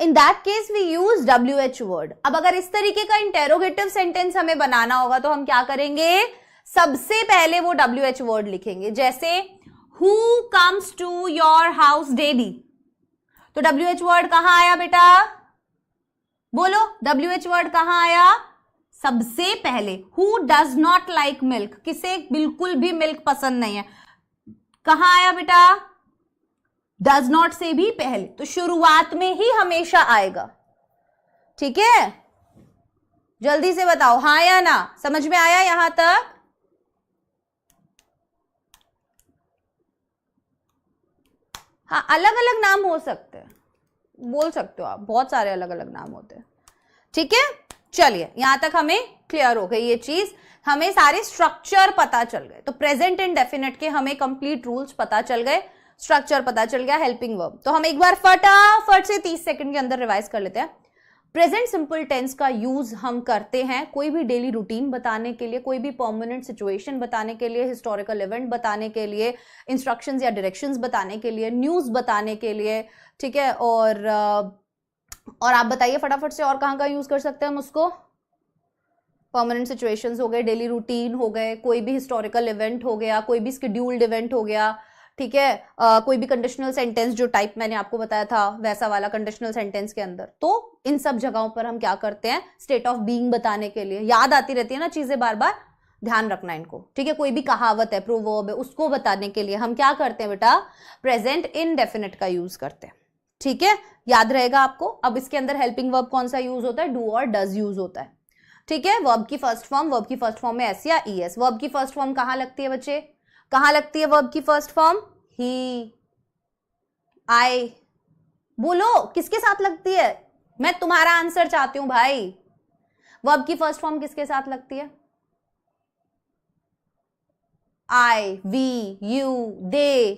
in that case we use WH word. अब अगर इस तरीके का इंटेरोगेटिव सेंटेंस हमें बनाना होगा तो हम क्या करेंगे? सबसे पहले वो WH वर्ड लिखेंगे। जैसे who comes to your house daily, तो WH वर्ड कहां आया बेटा? बोलो, WH वर्ड कहां आया? सबसे पहले। Who does not like milk, किसे बिल्कुल भी मिल्क पसंद नहीं है, कहां आया बेटा? डज नॉट से भी पहले, तो शुरुआत में ही हमेशा आएगा। ठीक है, जल्दी से बताओ हाँ या ना, समझ में आया यहां तक? हाँ, अलग अलग नाम हो सकते हैं, बोल सकते हो आप, बहुत सारे अलग अलग नाम होते हैं। ठीक है, चलिए यहां तक हमें क्लियर हो गई ये चीज, हमें सारे स्ट्रक्चर पता चल गए। तो प्रेजेंट इंडेफिनिट के हमें कंप्लीट रूल्स पता चल गए, स्ट्रक्चर पता चल गया, हेल्पिंग वर्ब। तो हम एक बार फटाफट से 30 सेकंड के अंदर रिवाइज कर लेते हैं। प्रेजेंट सिंपल टेंस का यूज हम करते हैं कोई भी डेली रूटीन बताने के लिए, कोई भी परमानेंट सिचुएशन बताने के लिए, हिस्टोरिकल इवेंट बताने के लिए, इंस्ट्रक्शंस या डायरेक्शंस बताने के लिए, न्यूज बताने के लिए। ठीक है, और आप बताइए फटाफट से और कहाँ यूज कर सकते हैं हम उसको? परमानेंट सिचुएशंस हो गए, डेली रूटीन हो गए, कोई भी हिस्टोरिकल इवेंट हो गया, कोई भी स्केड्यूल्ड इवेंट हो गया। ठीक है, कोई भी कंडीशनल सेंटेंस जो टाइप मैंने आपको बताया था वैसा वाला कंडीशनल सेंटेंस के अंदर। तो इन सब जगहों पर हम क्या करते हैं? स्टेट ऑफ बीइंग बताने के लिए, याद आती रहती है ना चीजें बार बार, ध्यान रखना इनको। ठीक है, कोई भी कहावत है, प्रोवर्ब है, उसको बताने के लिए हम क्या करते हैं बेटा? प्रेजेंट इंडेफिनिट का यूज करते हैं। ठीक है, याद रहेगा आपको। अब इसके अंदर हेल्पिंग वर्ब कौन सा यूज होता है? डू और डज यूज होता है। ठीक है, वर्ब की फर्स्ट फॉर्म में एस या ईएस। वर्ब की फर्स्ट फॉर्म कहां लगती है बच्चे? कहां लगती है वर्ब की फर्स्ट फॉर्म? ही, आई। बोलो किसके साथ लगती है? मैं तुम्हारा आंसर चाहती हूं भाई। वर्ब की फर्स्ट फॉर्म किसके साथ लगती है? आई, वी, यू, दे,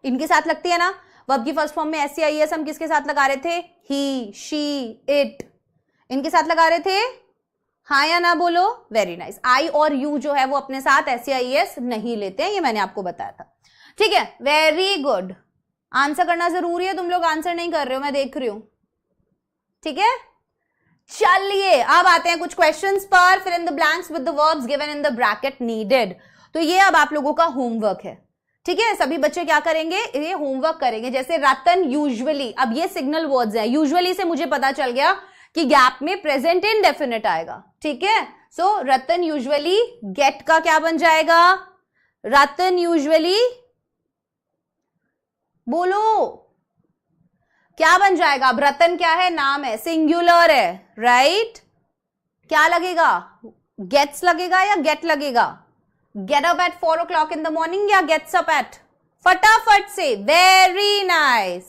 इनके साथ लगती है ना। वर्ब की फर्स्ट फॉर्म में एस या ईएस हम किसके साथ लगा रहे थे? ही, शी, इट, इनके साथ लगा रहे थे। हाँ या ना बोलो? Very nice. आई और यू जो है वो अपने साथ एस या ईएस नहीं लेते हैं, ये मैंने आपको बताया था। ठीक है, वेरी गुड। आंसर करना जरूरी है, तुम लोग आंसर नहीं कर रहे हो, मैं देख रही हूं। ठीक है, चलिए अब आते हैं कुछ क्वेश्चंस पर। Fill in the blanks with the verbs given in the bracket needed. तो ये अब आप लोगों का होमवर्क है। ठीक है, सभी बच्चे क्या करेंगे? ये होमवर्क करेंगे। जैसे रतन यूजुअली, अब ये सिग्नल वर्ड्स हैं, यूजुअली से मुझे पता चल गया कि गैप में प्रेजेंट इंडेफिनिट आएगा। ठीक है, सो रतन यूजुअली, गेट का क्या बन जाएगा? रतन यूजुअली, बोलो क्या बन जाएगा? अब रतन क्या है? नाम है, सिंगुलर है, राइट? क्या लगेगा? गेट्स लगेगा या गेट लगेगा? Get up at 4 o'clock in the morning या गेट्स अप एट? फटाफट से, वेरी नाइस,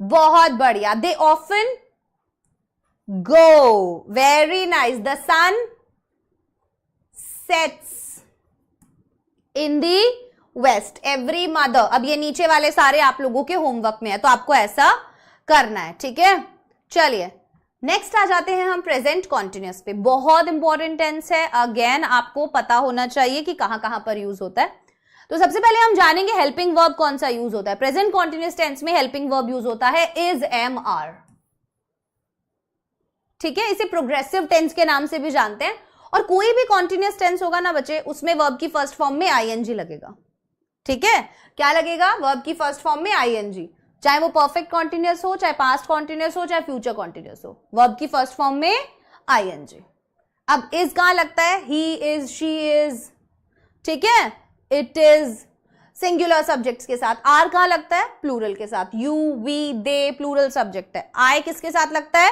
बहुत बढ़िया। They often go, very nice. The sun sets in the west, every mother. अब ये नीचे वाले सारे आप लोगों के होमवर्क में है, तो आपको ऐसा करना है। ठीक है, चलिए नेक्स्ट आ जाते हैं हम प्रेजेंट कॉन्टिन्यूअस पे। बहुत इंपॉर्टेंट टेंस है, अगेन आपको पता होना चाहिए कि कहां कहां पर यूज होता है। तो सबसे पहले हम जानेंगे हेल्पिंग वर्ब कौन सा यूज होता है। प्रेजेंट कॉन्टिन्यूअस टेंस में हेल्पिंग वर्ब यूज होता है इज, एम, आर। ठीक है, इसे प्रोग्रेसिव टेंस के नाम से भी जानते हैं। और कोई भी कॉन्टिन्यूअस टेंस होगा ना बच्चे, उसमें वर्ब की फर्स्ट फॉर्म में आईएनजी लगेगा। ठीक है, क्या लगेगा, वर्ब की फर्स्ट फॉर्म में आईएनजी, चाहे वो परफेक्ट कॉन्टिन्यूअस हो, चाहे पास्ट कॉन्टिन्यूअस हो, चाहे फ्यूचर कॉन्टिन्यूअस हो, वर्ब की फर्स्ट फॉर्म में आईएनजी। अब इज कहां लगता है, ही इज, शी इज, ठीक है, इट इज सिंगुलर सब्जेक्ट्स के साथ। आर कहां लगता है, प्लूरल के साथ, you, we, they plural subject है। आई किसके साथ लगता है,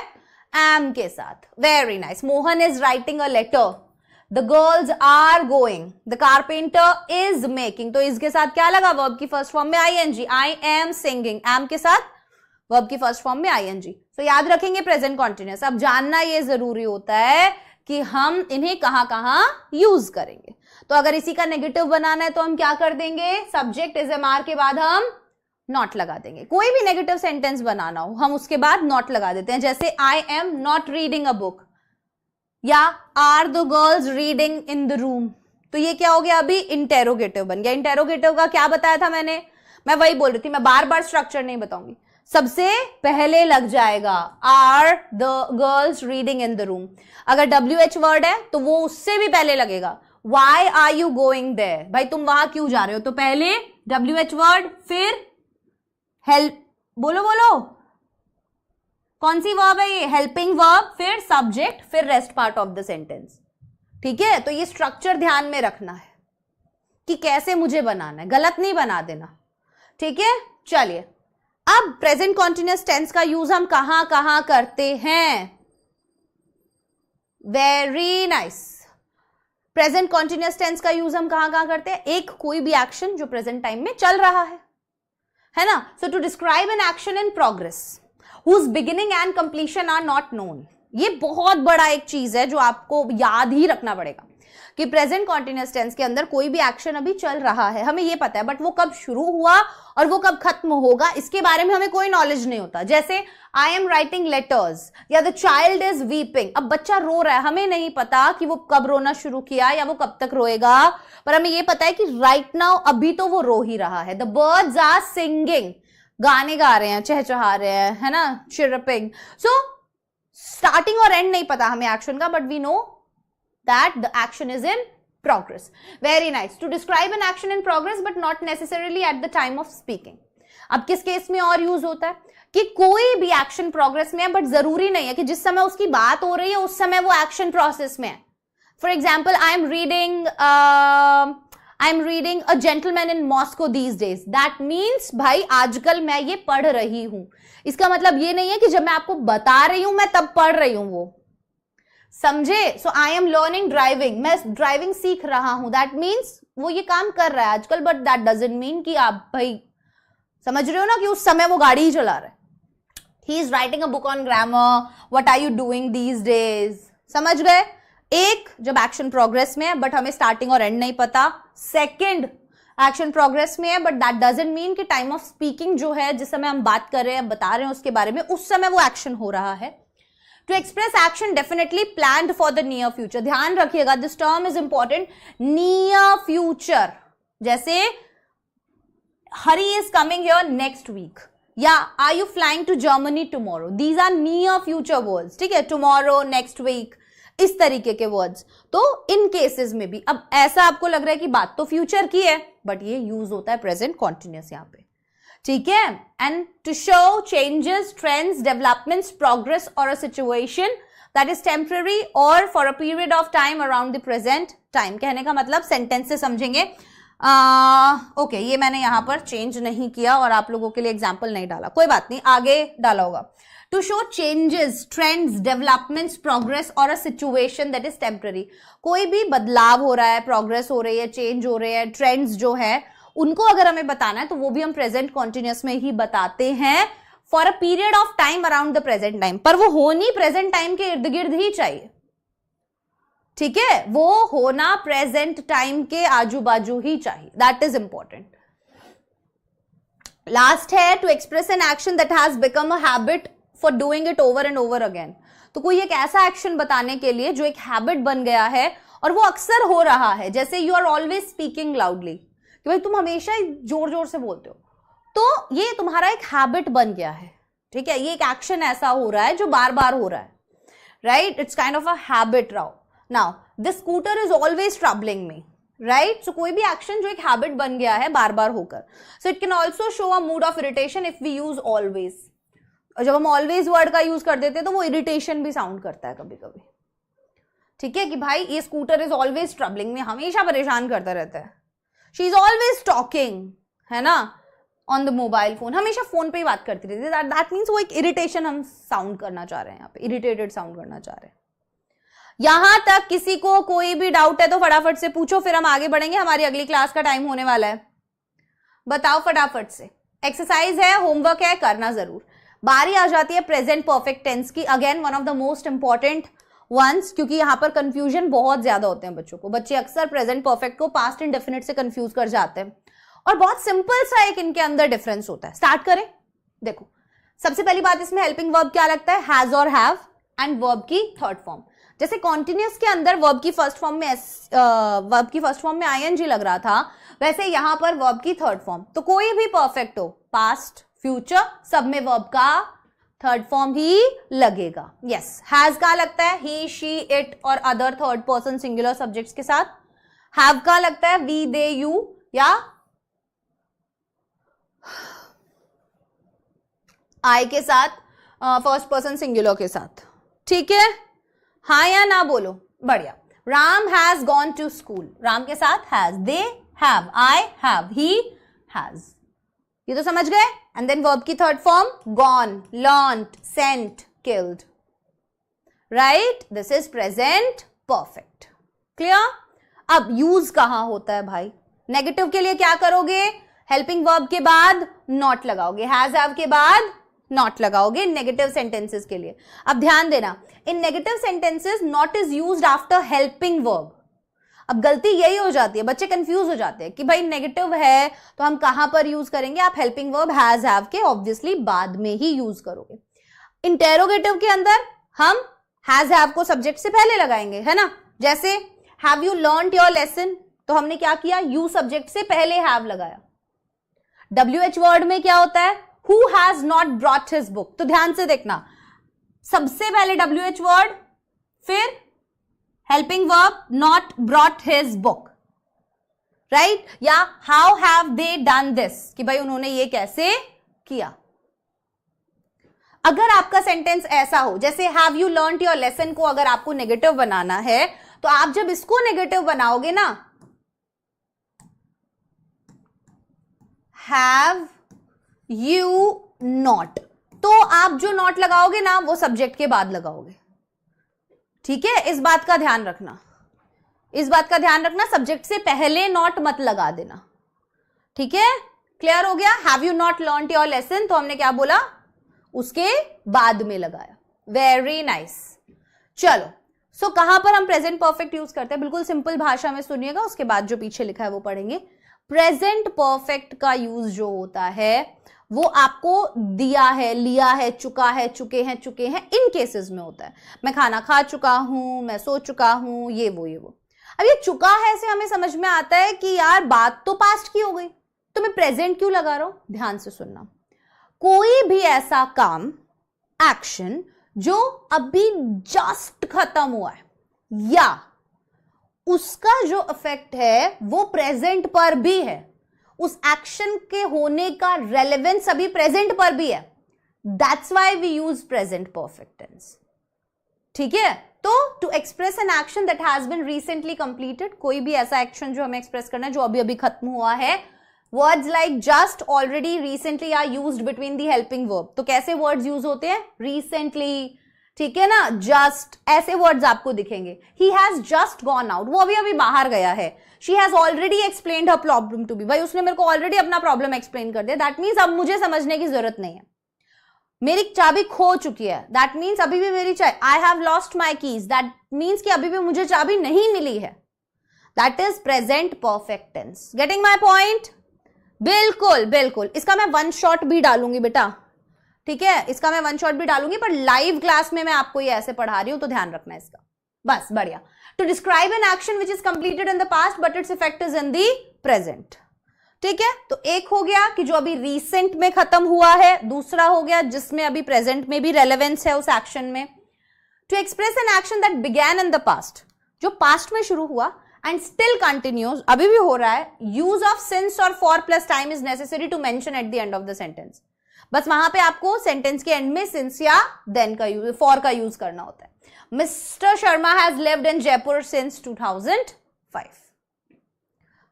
एम के साथ। Very nice. Mohan is writing a letter, the girls are going, the carpenter is making, तो इसके साथ क्या लगा, वर्ब की फर्स्ट फॉर्म में ING. I am singing, am के साथ वर्ब की फर्स्ट फॉर्म में आईएनजी। तो याद रखेंगे प्रेजेंट कॉन्टिन्यूअस। अब जानना ये जरूरी होता है कि हम इन्हें कहां कहां यूज करेंगे। तो अगर इसी का नेगेटिव बनाना है तो हम क्या कर देंगे, सब्जेक्ट इज एम आर के बाद हम नॉट लगा देंगे। कोई भी नेगेटिव सेंटेंस बनाना हो हम उसके बाद नॉट लगा देते हैं, जैसे I am not reading a book या are the girls reading in the room. तो ये क्या हो गया, अभी इंटेरोगेटिव बन गया। इंटेरोगेटिव का क्या बताया था मैंने, मैं वही बोल रही थी, मैं बार बार स्ट्रक्चर नहीं बताऊंगी। सबसे पहले लग जाएगा are the girls reading in the room. अगर WH वर्ड है तो वो उससे भी पहले लगेगा, why are you going there, भाई तुम वहां क्यों जा रहे हो, तो पहले WH वर्ड, फिर हेल्प, बोलो बोलो कौन सी वर्ब है ये, हेल्पिंग वर्ब, फिर सब्जेक्ट, फिर rest part of the sentence. ठीक है, तो ये स्ट्रक्चर ध्यान में रखना है कि कैसे मुझे बनाना है, गलत नहीं बना देना। ठीक है, चलिए अब प्रेजेंट कॉन्टिन्यूअस टेंस का यूज हम कहां कहां करते हैं। Very nice. Present continuous tense का यूज हम कहां कहां करते हैं, एक कोई भी एक्शन जो प्रेजेंट टाइम में चल रहा है ना। So to describe an action in progress whose beginning and completion are not known, ये बहुत बड़ा एक चीज है जो आपको याद ही रखना पड़ेगा कि प्रेजेंट कॉन्टिन्यूअस टेंस के अंदर कोई भी एक्शन अभी चल रहा है, हमें ये पता है, बट वो कब शुरू हुआ और वो कब खत्म होगा इसके बारे में हमें कोई नॉलेज नहीं होता। जैसे आई एम राइटिंग लेटर्स या द चाइल्ड इज वीपिंग, अब बच्चा रो रहा है, हमें नहीं पता कि वो कब रोना शुरू किया या वो कब तक रोएगा, पर हमें ये पता है कि राइट नाउ अभी तो वो रो ही रहा है। द बर्ड्स आर सिंगिंग, गाने गा रहे हैं, चहचहा रहे हैं, है ना, चिरपिंग। सो स्टार्टिंग और एंड नहीं पता हमें एक्शन का, but we know that the action is in progress. Very nice. To describe an action in progress but not necessarily at the time of speaking. अब किस केस में और यूज होता है कि कोई भी एक्शन प्रोग्रेस में है, बट जरूरी नहीं है कि जिस समय उसकी बात हो रही है उस समय वो एक्शन प्रोसेस में है। For example, I am reading a gentleman in Moscow these days, that means भाई आजकल मैं ये पढ़ रही हूं। इसका मतलब ये नहीं है कि जब मैं आपको बता रही हूं मैं तब पढ़ रही हूं, वो समझे। सो आई एम लर्निंग ड्राइविंग, मैं ड्राइविंग सीख रहा हूं, दैट मीन्स वो ये काम कर रहा है आजकल, बट दैट डजंट मीन कि आप भाई समझ रहे हो ना कि उस समय वो गाड़ी ही चला रहा है। He is writing a book on grammar, what are you doing these days, समझ गए। एक जब एक्शन प्रोग्रेस में है बट हमें स्टार्टिंग और एंड नहीं पता, सेकंड एक्शन प्रोग्रेस में है बट दैट डजंट मीन कि टाइम ऑफ स्पीकिंग जो है जिस समय हम बात कर रहे हैं बता रहे हैं उसके बारे में उस समय वो एक्शन हो रहा है। To express action definitely planned for the near future, ध्यान रखिएगा this term is important, near future. जैसे Hari is coming here next week, या are you flying to Germany tomorrow, these are near future words. ठीक है, टुमारो, नेक्स्ट वीक, इस तरीके के वर्ड्स। तो इन केसेस में भी अब ऐसा आपको लग रहा है कि बात तो फ्यूचर की है बट ये यूज होता है प्रेजेंट कॉन्टिन्यूअस यहां पे। ठीक है, and to show changes, trends, developments, progress और a situation that is temporary और for a period of time around the present time. कहने का मतलब सेंटेंस से समझेंगे। ओके, ये मैंने यहां पर चेंज नहीं किया और आप लोगों के लिए एग्जाम्पल नहीं डाला, कोई बात नहीं, आगे डाला होगा। To show changes, trends, developments, progress or a situation that is temporary, कोई भी बदलाव हो रहा है, प्रोग्रेस हो रही है, चेंज हो रहे हैं, ट्रेंड्स जो है उनको अगर हमें बताना है तो वो भी हम प्रेजेंट कॉन्टिन्यूअस में ही बताते हैं for a period of time around the present time, पर वो होनी प्रेजेंट टाइम के इर्द गिर्द ही चाहिए। ठीक है, वो होना प्रेजेंट टाइम के आजू बाजू ही चाहिए, दैट इज इंपॉर्टेंट। लास्ट है to express an action that has become a habit for doing it over and over again. तो कोई एक ऐसा एक्शन बताने के लिए जो एक हैबिट बन गया है और वो अक्सर हो रहा है, जैसे you are always speaking loudly, कि भाई तुम हमेशा ही जोर जोर से बोलते हो, तो ये तुम्हारा एक हैबिट बन गया है। ठीक है, ये एक एक्शन ऐसा हो रहा है जो बार बार हो रहा है, right, it's kind of a habit. Now this scooter is always troubling me, right? So कोई भी एक्शन जो एक हैबिट बन गया है बार बार होकर, so it can also show a mood of irritation if we use always. और जब हम ऑलवेज वर्ड का यूज कर देते हैं तो वो इरिटेशन भी साउंड करता है कभी कभी, ठीक है, कि भाई ये स्कूटर इज ऑलवेज ट्रबलिंग में, हमेशा परेशान करता रहता है, शी इज ऑलवेज टॉकिंग, है ना, ऑन द मोबाइल फोन, हमेशा फोन पे ही बात करती रहती है, दैट मीन्स वो एक इरिटेशन हम साउंड करना चाह रहे हैं, यहाँ पे इरिटेटेड साउंड करना चाह रहे हैं। यहां तक किसी को कोई भी डाउट है तो फटाफट से पूछो, फिर हम आगे बढ़ेंगे, हमारी अगली क्लास का टाइम होने वाला है। बताओ फटाफट से, एक्सरसाइज है, होमवर्क है, करना जरूर। बारी आ जाती है प्रेजेंट परफेक्ट टेंस की, again one of the most important ones, क्योंकि यहां पर कंफ्यूजन बहुत ज्यादा होते हैं बच्चों को, बच्चे अक्सर प्रेजेंट परफेक्ट को पास्ट इंडेफिनिट से कंफ्यूज कर जाते हैं, और बहुत सिंपल सा एक इनके अंदर डिफरेंस होता है। स्टार्ट करें, देखो सबसे पहली बात इसमें हेल्पिंग वर्ब क्या लगता है, हैज और हैव, एंड वर्ब की थर्ड फॉर्म। जैसे कॉन्टिन्यूस के अंदर वर्ब की फर्स्ट फॉर्म में आईएनजी लग रहा था, वैसे यहां पर वर्ब की थर्ड फॉर्म, तो कोई भी परफेक्ट हो, पास्ट फ्यूचर, सब में वर्ब का थर्ड फॉर्म ही लगेगा। यस, हैज का लगता है ही शी इट और other third person singular subjects के साथ, हैव का लगता है वी दे यू या आई के साथ, फर्स्ट पर्सन सिंगुलर के साथ, ठीक है, हाँ या ना बोलो, बढ़िया। Ram has gone to school, Ram के साथ has, they have, I have, he has, ये तो समझ गए। एंड देन वर्ब की third form, gone, learned, sent, killed, right, this is present perfect, clear. अब यूज कहां होता है भाई, नेगेटिव के लिए क्या करोगे, हेल्पिंग वर्ब के बाद नॉट लगाओगे, हैज हैव के बाद नॉट लगाओगे नेगेटिव सेंटेंसेस के लिए। अब ध्यान देना, in negative sentences not is used after helping verb. अब गलती यही हो जाती है, बच्चे कंफ्यूज हो जाते हैं कि भाई नेगेटिव है तो हम कहां पर यूज करेंगे, आप हेल्पिंग वर्ब हैज हैव के ऑब्वियसली बाद में ही यूज करोगे। इंटेरोगेटिव के अंदर हम हैज हैव को सब्जेक्ट से पहले लगाएंगे, है ना, जैसे have you learned your lesson, तो हमने क्या किया, यू सब्जेक्ट से पहले हैव लगाया। WH वर्ड में क्या होता है, who has not brought his book, तो ध्यान से देखना, सबसे पहले WH वर्ड, फिर helping verb not brought his book, right, या how have they done this, कि भाई उन्होंने ये कैसे किया। अगर आपका सेंटेंस ऐसा हो, जैसे have you learned your lesson को अगर आपको नेगेटिव बनाना है, तो आप जब इसको नेगेटिव बनाओगे ना, have you not, तो आप जो नॉट लगाओगे ना वो सब्जेक्ट के बाद लगाओगे, ठीक है, इस बात का ध्यान रखना, इस बात का ध्यान रखना, सब्जेक्ट से पहले नॉट मत लगा देना, ठीक है, क्लियर हो गया। Have you not learned your lesson, तो हमने क्या बोला, उसके बाद में लगाया, वेरी नाइस। चलो, सो कहां पर हम प्रेजेंट परफेक्ट यूज करते हैं, बिल्कुल सिंपल भाषा में सुनिएगा, उसके बाद जो पीछे लिखा है वो पढ़ेंगे। प्रेजेंट परफेक्ट का यूज जो होता है वो आपको दिया है, लिया है, चुका है, चुके हैं, इन केसेस में होता है। मैं खाना खा चुका हूं, मैं सो चुका हूं, ये वो। अब ये चुका है से हमें समझ में आता है कि यार बात तो पास्ट की हो गई, तो मैं प्रेजेंट क्यों लगा रहा हूं। ध्यान से सुनना, कोई भी ऐसा काम, एक्शन जो अभी जस्ट खत्म हुआ है या उसका जो इफेक्ट है वो प्रेजेंट पर भी है, उस एक्शन के होने का रेलेवेंस अभी प्रेजेंट पर भी है, that's why we use present perfect tense, ठीक है। तो to express an action that has been recently completed, कोई भी ऐसा एक्शन जो हमें एक्सप्रेस करना है जो अभी अभी खत्म हुआ है, words like just, already, recently are used between the helping verb. तो कैसे वर्ड्स यूज होते हैं, रिसेंटली, ठीक है ना, जस्ट, ऐसे वर्ड्स आपको दिखेंगे। He has just gone out, वो अभी अभी बाहर गया है। She has already explained her problem to me, भाई उसने मेरे को ऑलरेडी अपना प्रॉब्लम एक्सप्लेन कर दिया, दैट मीन्स अब मुझे समझने की जरूरत नहीं है। मेरी चाबी खो चुकी है, दैट मीन्स अभी भी मेरी चाबी, I have lost my keys, that means कि अभी भी मुझे चाबी नहीं मिली है, that is present perfect tense. Getting my point, बिल्कुल बिल्कुल। इसका मैं वन शॉट भी डालूंगी बेटा, ठीक है, इसका मैं वन शॉट भी डालूंगी, पर लाइव क्लास में मैं आपको ये ऐसे पढ़ा रही हूं, तो ध्यान रखना इसका, बस, बढ़िया। To describe an action which is completed in the past but its effect is in the present, ठीक है। तो एक हो गया कि जो अभी रिसेंट में खत्म हुआ है, दूसरा हो गया जिसमें अभी प्रेजेंट में भी रेलेवेंस है उस एक्शन में। To express an action that began in the past, जो पास्ट में शुरू हुआ and still continues, अभी भी हो रहा है, use of since और for plus time is necessary to mention at the end of the sentence. बस वहां पे आपको सेंटेंस के एंड में since या then का यूज, for का यूज करना होता है. Mr. Sharma has lived in Jaipur since 2005.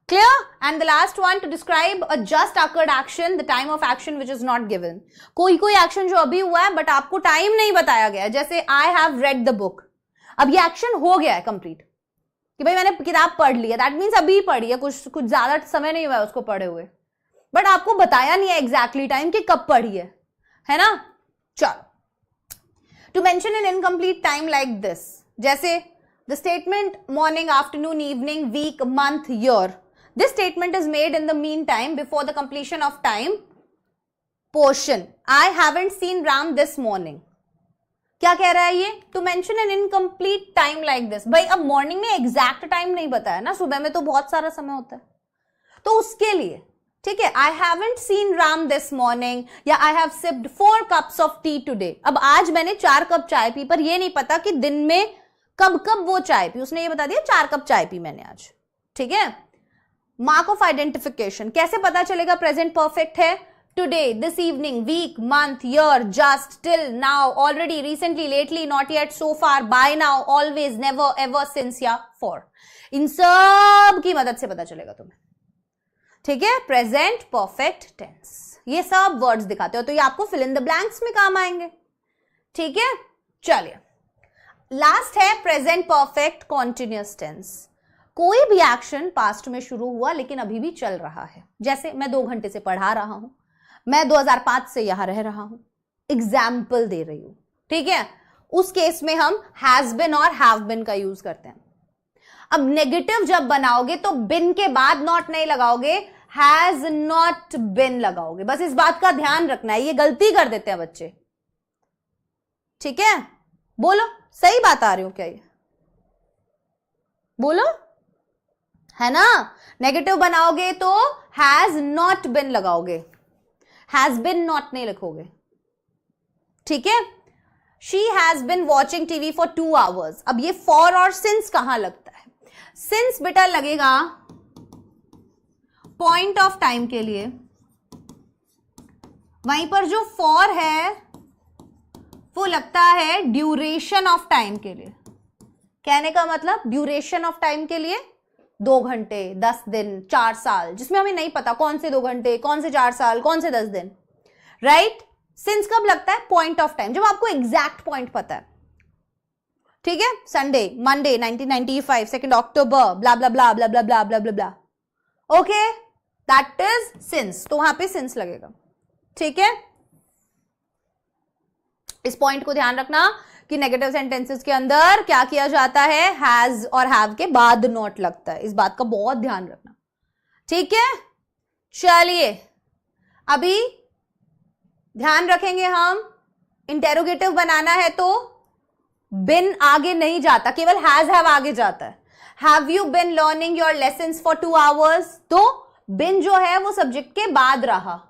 Clear? And the last one, to describe a just occurred action, the time of action which is not given. कोई एक्शन जो अभी हुआ है बट आपको टाइम नहीं बताया गया है, जैसे I have read the book. अब ये एक्शन हो गया है कंप्लीट कि भाई मैंने किताब पढ़ ली है, दैट मीन्स अभी पढ़ी है, कुछ ज्यादा समय नहीं हुआ है उसको पढ़े हुए, बट आपको बताया नहीं है एग्जैक्टली टाइम कि कब पढ़ी है ना. चलो, to mention an incomplete time like this, जैसे the statement morning, afternoon, evening, week, month, year. This statement is made in the meantime before the completion of time portion. I haven't seen Ram this morning. क्या कह रहा है ये? To mention an incomplete time like this. भाई अब मॉर्निंग में एग्जैक्ट टाइम नहीं बताया ना, सुबह में तो बहुत सारा समय होता है, तो उसके लिए ठीक है. I haven't seen Ram this morning या I have sipped 4 cups of tea today. अब आज मैंने 4 कप चाय पी, पर ये नहीं पता कि दिन में कब कब वो चाय पी, उसने ये बता दिया 4 कप चाय पी मैंने आज. ठीक है. मार्क ऑफ आइडेंटिफिकेशन, कैसे पता चलेगा प्रेजेंट परफेक्ट है? Today, this evening, week, month, year, just, till, now, already, recently, lately, not yet, so far, by now, always, never, ever, since या फॉर. इन सब की मदद से पता चलेगा तुम्हें. ठीक है. प्रेजेंट परफेक्ट टेंस, ये सब वर्ड्स दिखाते हो तो ये आपको फिल इन द ब्लैंक्स में काम आएंगे. ठीक है. चलिए, लास्ट है प्रेजेंट परफेक्ट कॉन्टिन्यूअस टेंस. कोई भी एक्शन पास्ट में शुरू हुआ लेकिन अभी भी चल रहा है, जैसे मैं 2 घंटे से पढ़ा रहा हूं, मैं 2005 से यहां रह रहा हूं, एग्जाम्पल दे रही हूं. ठीक है. उस केस में हम हैज बिन और हैव बिन का यूज करते हैं. अब नेगेटिव जब बनाओगे तो बिन के बाद नॉट नहीं लगाओगे, हैज नॉट बिन लगाओगे. बस इस बात का ध्यान रखना है, ये गलती कर देते हैं बच्चे. ठीक है. बोलो, सही बात आ रही हो क्या? ये बोलो, है ना. नेगेटिव बनाओगे तो हैज नॉट बिन लगाओगे, हैज बिन नॉट नहीं लिखोगे. ठीक है. She has been watching TV for 2 hours. अब ये फॉर और सिंस कहां लगता है? सिंस बेटा लगेगा पॉइंट ऑफ टाइम के लिए, वहीं पर जो फॉर है वो लगता है ड्यूरेशन ऑफ टाइम के लिए. कहने का मतलब ड्यूरेशन ऑफ टाइम के लिए 2 घंटे, 10 दिन, 4 साल, जिसमें हमें नहीं पता कौन से 2 घंटे, कौन से 4 साल, कौन से 10 दिन. राइट. सिंस कब लगता है? पॉइंट ऑफ टाइम, जब आपको एग्जैक्ट पॉइंट पता है. ठीक है. Sunday, Monday, 1995, 2 October, blah blah blah blah blah blah blah blah blah. Okay, that is since, तो वहां पे सिंस लगेगा. ठीक है. इस पॉइंट को ध्यान रखना कि नेगेटिव सेंटेंसेस के अंदर क्या किया जाता है, हैज और हैव के बाद नॉट लगता है. इस बात का बहुत ध्यान रखना. ठीक है. चलिए, अभी ध्यान रखेंगे हम, इंटेरोगेटिव बनाना है तो बिन आगे नहीं जाता, केवल हैज हैव आगे जाता है. Have you been learning your lessons for 2 hours, तो बिन जो है वो सब्जेक्ट के बाद रहा,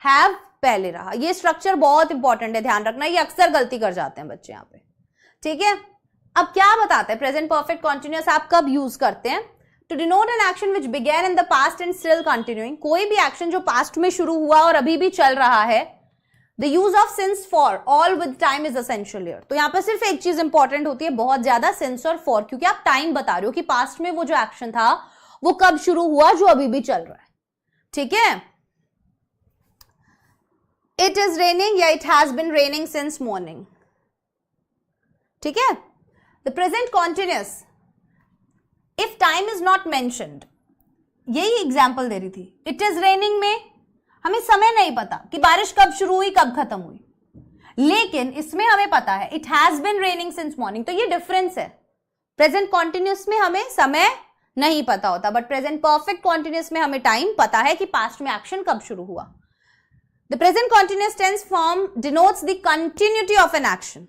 हैव पहले रहा. ये स्ट्रक्चर बहुत इंपॉर्टेंट है, ध्यान रखना, ये अक्सर गलती कर जाते हैं बच्चे यहाँ पे. ठीक है. अब क्या बताते हैं प्रेजेंट परफेक्ट कॉन्टिन्यूअस आप कब यूज करते हैं? To denote an action which began in the past and still continuing. कोई भी एक्शन जो पास्ट में शुरू हुआ और अभी भी चल रहा है. The use of since for all with time is essential here. तो यहाँ पर सिर्फ एक चीज इंपॉर्टेंट होती है बहुत ज्यादा, सिंस और फॉर, क्योंकि आप टाइम बता रहे हो कि पास्ट में वो जो एक्शन था वो कब शुरू हुआ जो अभी भी चल रहा है. ठीक है. It is raining या it has been raining since morning. ठीक है. The present continuous, if time is not mentioned, यही एग्जाम्पल दे रही थी. It is raining में हमें समय नहीं पता कि बारिश कब शुरू हुई कब खत्म हुई, लेकिन इसमें हमें पता है it has been raining since morning. तो ये डिफरेंस है. प्रेजेंट कॉन्टिन्यूअस में हमें समय नहीं पता होता, बट प्रेजेंट परफेक्ट कॉन्टिन्यूअस में हमें टाइम पता है कि पास्ट में एक्शन कब शुरू हुआ. The present continuous tense form denotes the continuity of an action.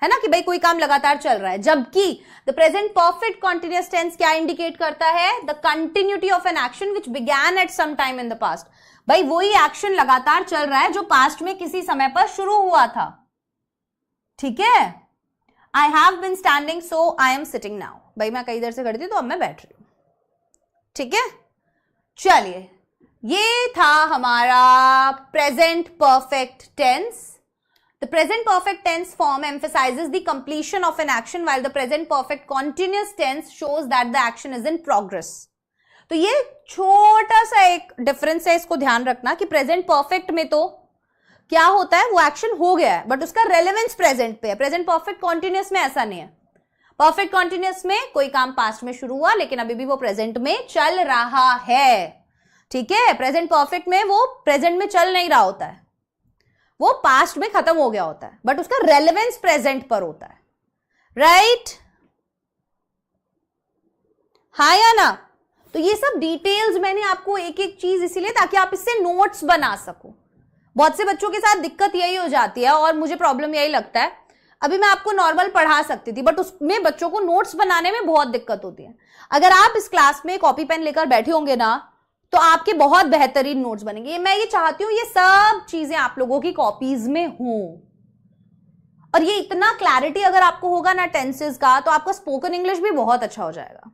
है ना कि भाई कोई काम लगातार चल रहा है, जबकि the present perfect continuous tense क्या इंडिकेट करता है? The continuity of an action which began at some time in the past. भाई वही एक्शन लगातार चल रहा है जो पास्ट में किसी समय पर शुरू हुआ था. ठीक है. I have been standing so I am sitting now. भाई मैं कई देर से खड़ी थी तो अब मैं बैठ रही हूं। ठीक है, चलिए ये था हमारा present perfect tense. The present perfect tense form emphasizes the completion of an action while the present perfect continuous tense shows that the action is in progress. तो ये छोटा सा एक डिफरेंस है, इसको ध्यान रखना कि प्रेजेंट परफेक्ट में तो क्या होता है, वो एक्शन हो गया है बट उसका रेलेवेंस प्रेजेंट पे है। प्रेजेंट परफेक्ट कॉन्टिन्यूअस में ऐसा नहीं है। परफेक्ट कॉन्टिन्यूअस में कोई काम पास्ट में शुरू हुआ लेकिन अभी भी वो प्रेजेंट में चल रहा है। ठीक है, प्रेजेंट परफेक्ट में वो प्रेजेंट में चल नहीं रहा होता है, वो पास्ट में खत्म हो गया होता है बट उसका रेलेवेंस प्रेजेंट पर होता है। राइट, हाँ या ना? तो ये सब डिटेल्स मैंने आपको एक एक चीज इसीलिए ताकि आप इससे नोट्स बना सको। बहुत से बच्चों के साथ दिक्कत यही हो जाती है और मुझे प्रॉब्लम यही लगता है। अभी मैं आपको नॉर्मल पढ़ा सकती थी बट उसमें बच्चों को नोट्स बनाने में बहुत दिक्कत होती है। अगर आप इस क्लास में कॉपी पेन लेकर बैठे होंगे ना तो आपके बहुत बेहतरीन नोट्स बनेंगे। मैं ये चाहती हूं ये सब चीजें आप लोगों की कॉपीज में हों। और ये इतना क्लैरिटी अगर आपको होगा ना टेंसेस का तो आपका स्पोकन इंग्लिश भी बहुत अच्छा हो जाएगा।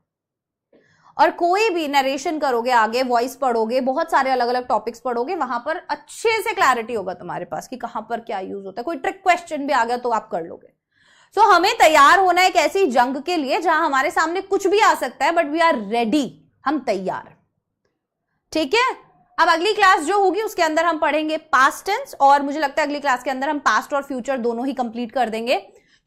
और कोई भी नरेशन करोगे, आगे वॉइस पढ़ोगे, बहुत सारे अलग अलग टॉपिक्स पढ़ोगे, वहां पर अच्छे से क्लैरिटी होगा तुम्हारे पास कि कहां पर क्या यूज होता है। कोई ट्रिक क्वेश्चन भी आ गया तो आप कर लोगे। सो हमें तैयार होना है एक ऐसी जंग के लिए जहां हमारे सामने कुछ भी आ सकता है बट वी आर रेडी, हम तैयार। ठीक है, अब अगली क्लास जो होगी उसके अंदर हम पढ़ेंगे पास्ट टेंस और मुझे लगता है अगली क्लास के अंदर हम पास्ट और फ्यूचर दोनों ही कंप्लीट कर देंगे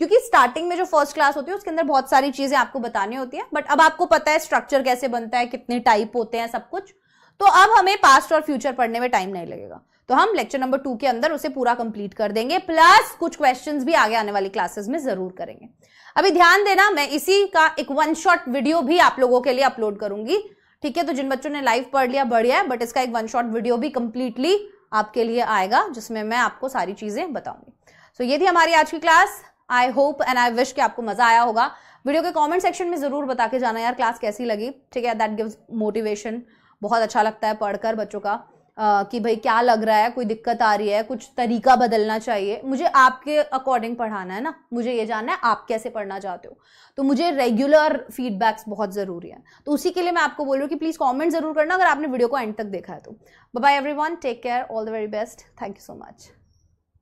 क्योंकि स्टार्टिंग में जो फर्स्ट क्लास होती है उसके अंदर बहुत सारी चीजें आपको बतानी होती है बट अब आपको पता है स्ट्रक्चर कैसे बनता है, कितने टाइप होते हैं, सब कुछ। तो अब हमें पास्ट और फ्यूचर पढ़ने में टाइम नहीं लगेगा, तो हम लेक्चर नंबर 2 के अंदर उसे पूरा कंप्लीट कर देंगे, प्लस कुछ क्वेश्चंस भी आगे आने वाली क्लासेस में जरूर करेंगे। अभी ध्यान देना, मैं इसी का एक 1 शॉट वीडियो भी आप लोगों के लिए अपलोड करूंगी। ठीक है, तो जिन बच्चों ने लाइव पढ़ लिया बढ़िया है, बट इसका एक 1 शॉट वीडियो भी कंप्लीटली आपके लिए आएगा जिसमें मैं आपको सारी चीजें बताऊंगी। सो ये थी हमारी आज की class. I hope and I wish कि आपको मजा आया होगा। वीडियो के कमेंट सेक्शन में जरूर बता के जाना यार क्लास कैसी लगी। ठीक है, दैट गिव्स मोटिवेशन। बहुत अच्छा लगता है पढ़कर बच्चों का कि भाई क्या लग रहा है, कोई दिक्कत आ रही है, कुछ तरीका बदलना चाहिए। मुझे आपके अकॉर्डिंग पढ़ाना है ना, मुझे ये जानना है आप कैसे पढ़ना चाहते हो, तो मुझे रेगुलर फीडबैक्स बहुत जरूरी है। तो उसी के लिए मैं आपको बोल रही हूँ कि प्लीज कमेंट जरूर करना अगर आपने वीडियो को एंड तक देखा है तो। Bye bye everyone, take care, all the very best, thank you so much.